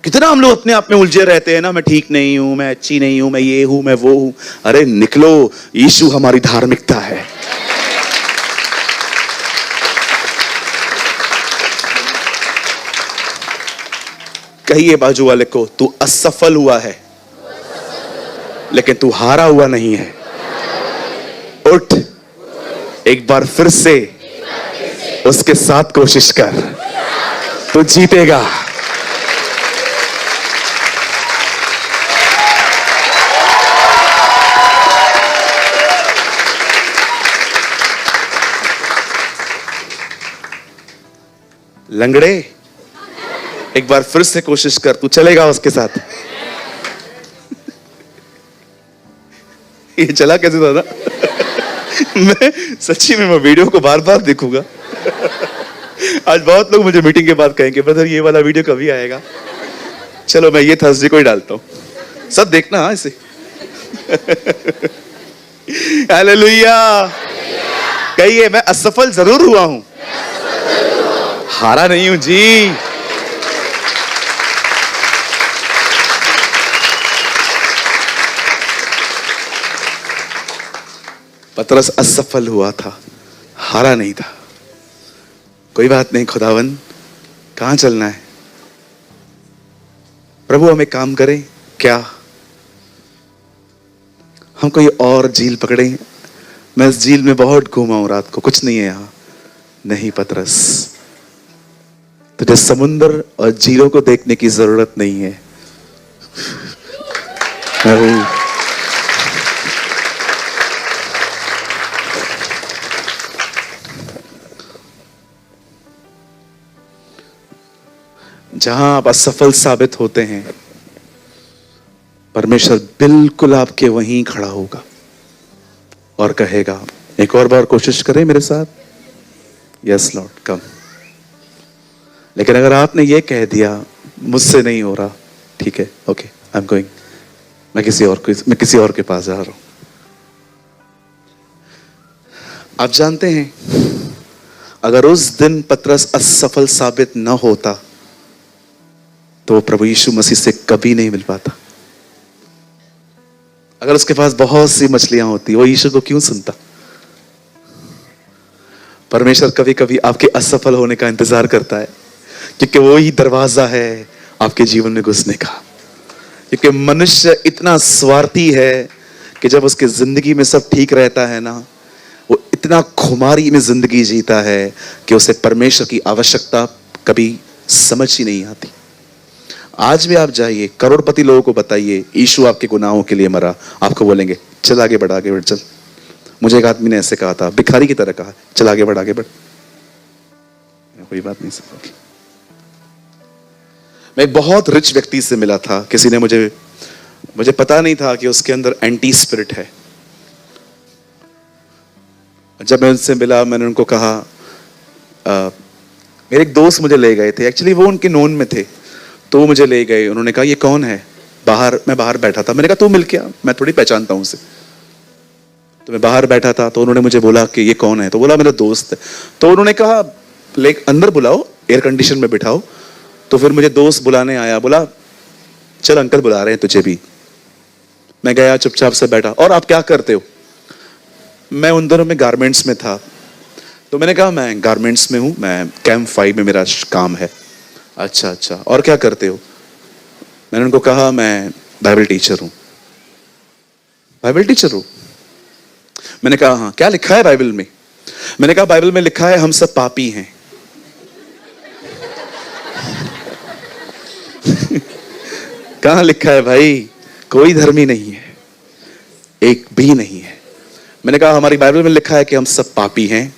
कितना हम लोग अपने आप में उलझे रहते हैं ना, मैं ठीक नहीं हूं, मैं अच्छी नहीं हूं, मैं ये हूं, मैं वो हूं। अरे निकलो, यीशु हमारी धार्मिकता है। कहिए बाजू वाले को, तू असफल हुआ है लेकिन तू हारा हुआ नहीं है। उठ, एक बार फिर से उसके साथ कोशिश कर, तू जीतेगा। लंगड़े, एक बार फिर से कोशिश कर, तू चलेगा उसके साथ। ये चला कैसे दादा? मैं सच्ची में, मैं वीडियो को बार बार देखूंगा। आज बहुत लोग मुझे मीटिंग के बाद कहेंगे, ब्रदर ये वाला वीडियो कभी आएगा? चलो मैं ये थर्सडे को ही डालता हूं, सब देखना। हाँ इसे। हालेलुया। कहिए, मैं असफल जरूर हुआ हूं, हारा नहीं हूं जी। पतरस असफल हुआ था, हारा नहीं था। कोई बात नहीं, खुदावन कहां चलना है? प्रभु हम एक काम करें क्या? हम कोई और झील पकड़ें? मैं इस झील में बहुत घूमा हूं रात को, कुछ नहीं है यहां। नहीं पतरस, तुझे समुंदर और झीलों को देखने की जरूरत नहीं है। जहां आप असफल साबित होते हैं, परमेश्वर बिल्कुल आपके वहीं खड़ा होगा और कहेगा, एक और बार कोशिश करें मेरे साथ। यस लॉर्ड, कम। लेकिन अगर आपने ये कह दिया, मुझसे नहीं हो रहा, ठीक है, ओके, आई एम गोइंग, मैं किसी और के पास जा रहा हूं। आप जानते हैं, अगर उस दिन पतरस असफल साबित न होता तो वो प्रभु यीशु मसीह से कभी नहीं मिल पाता। अगर उसके पास बहुत सी मछलियां होती, वो यीशु को क्यों सुनता? परमेश्वर कभी कभी आपके असफल होने का इंतजार करता है, क्योंकि वो ही दरवाजा है आपके जीवन में घुसने का। क्योंकि मनुष्य इतना स्वार्थी है कि जब उसकी जिंदगी में सब ठीक रहता है ना, वो इतना खुमारी में जिंदगी जीता है कि उसे परमेश्वर की आवश्यकता कभी समझ ही नहीं आती। आज भी आप जाइए, करोड़पति लोगों को बताइए यीशु आपके गुनाहों के लिए मरा, आपको बोलेंगे चल आगे बढ़, आगे बढ़ चल। मुझे एक आदमी ने ऐसे कहा था, भिखारी की तरह कहा, चल आगे बढ़, आगे बढ़। कोई बात नहीं सब। मैं एक बहुत रिच व्यक्ति से मिला था, किसी ने मुझे पता नहीं था कि उसके अंदर एंटी स्पिरिट है। जब मैं उनसे मिला, मैंने उनको कहा, मेरे एक दोस्त मुझे ले गए थे, एक्चुअली वो उनके नोन में थे, तो मुझे ले गए। उन्होंने कहा ये कौन है? मैं बाहर बैठा था। मैंने कहा तू मिल के आ, मैं थोड़ी पहचानता हूं उसे। तो मैं बाहर बैठा था, तो उन्होंने मुझे बोला कि ये कौन है? तो बोला मेरा दोस्त है। तो उन्होंने कहा ले अंदर बुलाओ, एयर कंडीशन में बिठाओ। तो फिर मुझे दोस्त बुलाने आया, बोला चल अंकल बुला रहे हैं तुझे भी। मैं गया, चुपचाप से बैठा। और आप क्या करते हो? मैं उन दिनों में गारमेंट्स में था, तो मैंने कहा मैं गारमेंट्स में हूं, मैं कैंप 5 में मेरा काम है। अच्छा अच्छा, और क्या करते हो? मैंने उनको कहा मैं बाइबल टीचर हूं। बाइबल टीचर हूं? मैंने कहा हाँ। क्या लिखा है बाइबल में? मैंने कहा बाइबल में लिखा है हम सब पापी हैं। कहां लिखा है भाई? कोई धर्मी नहीं है, एक भी नहीं है। मैंने कहा हमारी बाइबल में लिखा है कि हम सब पापी हैं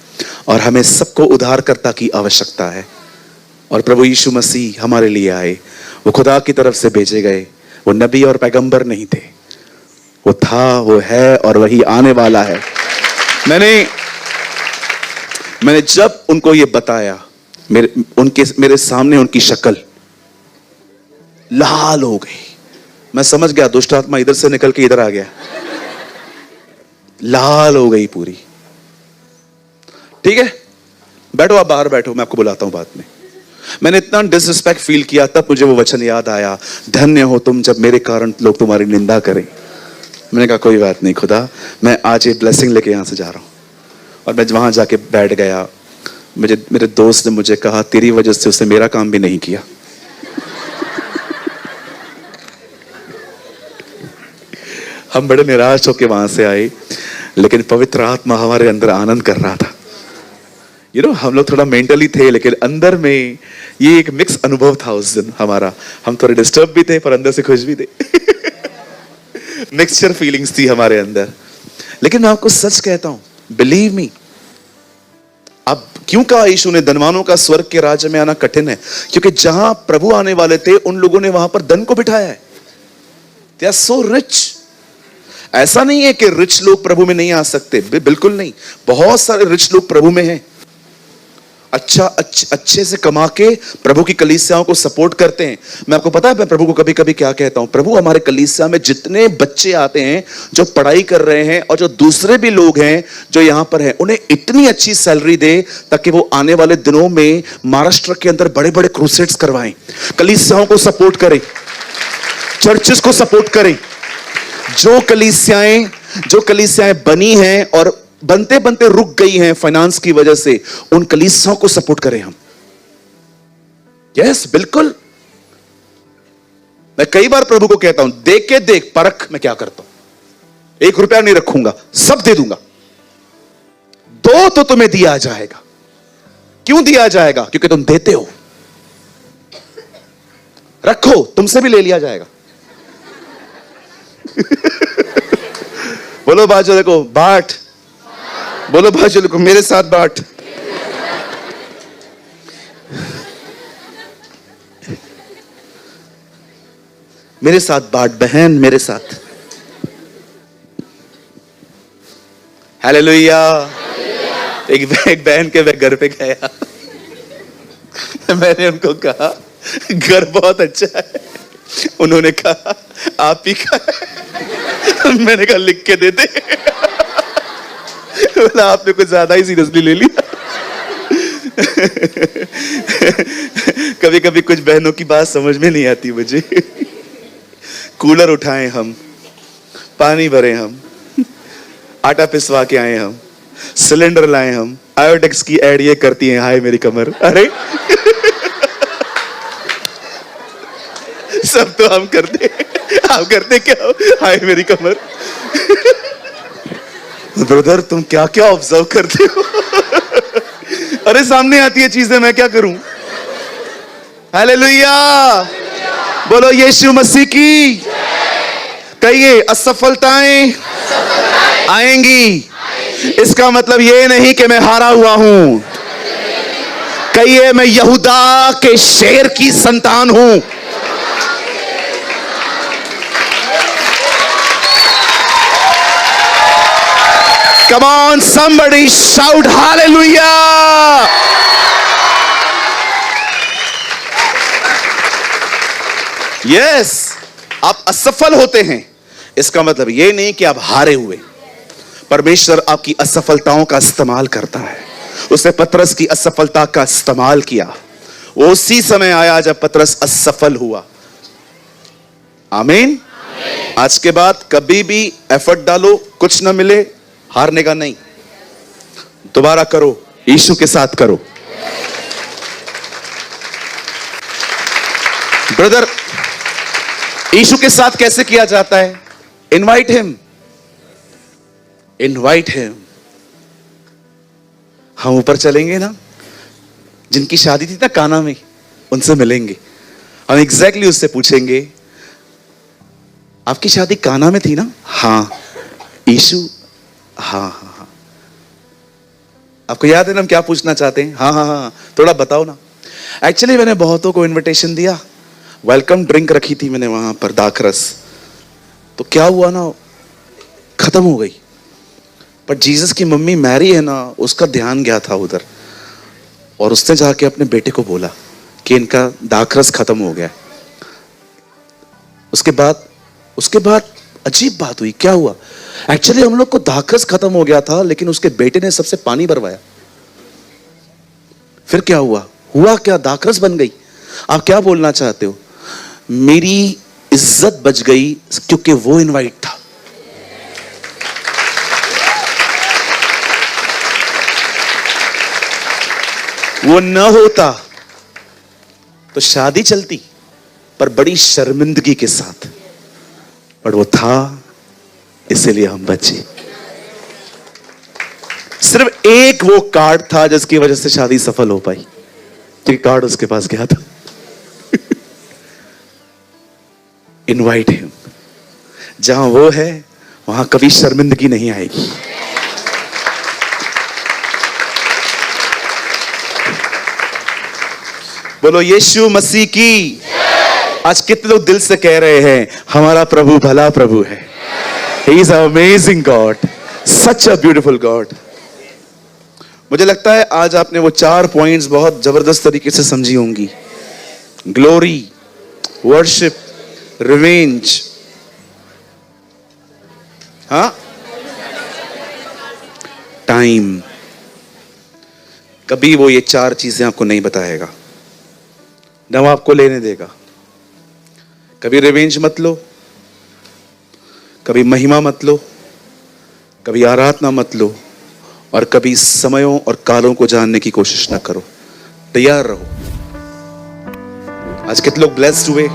और हमें सबको उद्धारकर्ता की आवश्यकता है, और प्रभु यीशु मसीह हमारे लिए आए। वो खुदा की तरफ से भेजे गए, वो नबी और पैगंबर नहीं थे, वो था, वो है और वही आने वाला है। मैंने जब उनको ये बताया, मेरे सामने उनकी शक्ल लाल हो गई। मैं समझ गया दुष्ट आत्मा इधर से निकल के इधर आ गया। लाल हो गई पूरी। ठीक है, बैठो, आप बाहर बैठो, मैं आपको बुलाता हूं बाद में। मैंने इतना डिसरिस्पेक्ट फील किया, तब मुझे वो वचन याद आया, धन्य हो तुम जब मेरे कारण लोग तुम्हारी निंदा करें। मैंने कहा कोई बात नहीं खुदा, मैं आज ये ब्लेसिंग लेके यहां से जा रहा हूं। और मैं वहां जाके बैठ गया। मेरे दोस्त ने मुझे कहा तेरी वजह से उसने मेरा काम भी नहीं किया। हम बड़े निराश होके वहां से आए, लेकिन पवित्र आत्मा हमारे अंदर आनंद कर रहा था। हम लोग थोड़ा मेंटली थे, लेकिन अंदर में ये एक मिक्स अनुभव था उस दिन हमारा। हम थोड़े डिस्टर्ब भी थे पर अंदर से खुश भी थे। मिक्सचर फीलिंग्स थी हमारे अंदर। लेकिन मैं आपको सच कहता हूं, बिलीव मी, अब क्यों कहा यीशु ने धनवानों का स्वर्ग के राज्य में आना कठिन है? क्योंकि जहां प्रभु आने वाले थे उन लोगों ने वहां पर धन को बिठाया है। They are so rich. ऐसा नहीं है कि रिच लोग प्रभु में नहीं आ सकते, बिल्कुल नहीं। बहुत सारे रिच लोग प्रभु में हैं, अच्छे से कमा के प्रभु की कलीसियाओं को सपोर्ट करते हैं। मैं आपको पता है मैं प्रभु को कभी कभी क्या कहता हूं? प्रभु, हमारे कलीसिया में जितने बच्चे आते हैं जो पढ़ाई कर रहे हैं और जो दूसरे भी लोग हैं जो यहां पर हैं, उन्हें इतनी अच्छी सैलरी दे ताकि वो आने वाले दिनों में महाराष्ट्र के अंदर बड़े बड़े क्रूसेड्स करवाएं, कलीसियाओं को सपोर्ट करें, चर्चेस को सपोर्ट करें। जो कलीसियाएं बनी हैं और बनते बनते रुक गई हैं फाइनेंस की वजह से, उन कलीसियाओं को सपोर्ट करें हम। यस, बिल्कुल। मैं कई बार प्रभु को कहता हूं, देख के देख परख मैं क्या करता हूं। 1 रुपया नहीं रखूंगा, सब दे दूंगा। 2 तो तुम्हें दिया जाएगा। क्यों दिया जाएगा? क्योंकि तुम देते हो। रखो, तुमसे भी ले लिया जाएगा। बोलो बाजू देखो, बांट। बोलो बाजू देखो, मेरे साथ बांट। मेरे साथ बांट बहन, मेरे साथ। हालेलुया। एक बहन के मैं घर पे गया। मैंने उनको कहा घर बहुत अच्छा है। उन्होंने कहा आप ही का है। मैंने कहा लिख के दे दे। बोला आपने कुछ ज्यादा ही सीरियसली ले लिया। कभी कभी कुछ बहनों की बात समझ में नहीं आती मुझे। कूलर उठाए हम, पानी भरे हम, आटा पिसवा के आए हम, सिलेंडर लाए हम, आयोडेक्स की एड ये करती हैं, हाय मेरी कमर। अरे सब तो हम करते, आप करते क्या हो? हाय मेरी कमर। ब्रदर तुम क्या क्या ऑब्जर्व करते हो? अरे सामने आती है चीजें, मैं क्या करूं? हालेलुया। बोलो यीशु मसीह की। कहिए असफलताएं आएंगी, इसका मतलब ये नहीं कि मैं हारा हुआ हूं। कहिए मैं यहूदा के शेर की संतान हूं। Come on, somebody shout hallelujah. Yes, आप असफल होते हैं, इसका मतलब यह नहीं कि आप हारे हुए। परमेश्वर आपकी असफलताओं का इस्तेमाल करता है। उसने पतरस की असफलता का इस्तेमाल किया। वो उसी समय आया जब पतरस असफल हुआ। आमीन। आज के बाद कभी भी एफर्ट डालो, कुछ ना मिले, हारने का नहीं, दोबारा करो, यीशु के साथ करो। ब्रदर, यीशु के साथ कैसे किया जाता है? Invite him, invite him. हम ऊपर चलेंगे ना, जिनकी शादी थी ना काना में, उनसे मिलेंगे। हम एग्जैक्टली उससे पूछेंगे, आपकी शादी काना में थी ना? हाँ। यीशु? हाँ हाँ हाँ। आपको याद है ना हम क्या पूछना चाहते हैं? हाँ हाँ हाँ, थोड़ा बताओ ना। एक्चुअली मैंने बहुतों को इनविटेशन दिया, वेलकम ड्रिंक रखी थी मैंने वहां पर, दाखरस। तो क्या हुआ ना, खत्म हो गई। पर जीसस की मम्मी मैरी है ना, उसका ध्यान गया था उधर, और उसने जाके अपने बेटे को बोला कि इनका दाखरस खत्म हो गया। उसके बाद अजीब बात हुई। क्या हुआ? एक्चुअली हम लोग को दाखरस खत्म हो गया था, लेकिन उसके बेटे ने सबसे पानी भरवाया। फिर क्या हुआ? हुआ क्या? दाखरस बन गई। आप क्या बोलना चाहते हो? मेरी इज्जत बच गई क्योंकि वो इनवाइट था। वो न होता तो शादी चलती, पर बड़ी शर्मिंदगी के साथ। पर वो था, इसलिए हम बचे। सिर्फ एक वो कार्ड था जिसकी वजह से शादी सफल हो पाई, क्योंकि कार्ड उसके पास गया था। Invite him. जहां वो है वहां कभी शर्मिंदगी नहीं आएगी। बोलो यीशु मसीह की। आज कितने लोग दिल से कह रहे हैं हमारा प्रभु भला प्रभु है। He is an amazing God, such a beautiful God। मुझे लगता है आज आपने वो 4 पॉइंट्स बहुत जबरदस्त तरीके से समझी होंगी। ग्लोरी, वर्शिप, रिवेंज, हाँ, टाइम। कभी वो ये 4 चीजें आपको नहीं बताएगा, न वो आपको लेने देगा। कभी रिवेंज मत लो, कभी महिमा मत लो, कभी आराधना मत लो, और कभी समयों और कालों को जानने की कोशिश न करो। तैयार रहो। आज कितने लोग ब्लेस्ड हुए?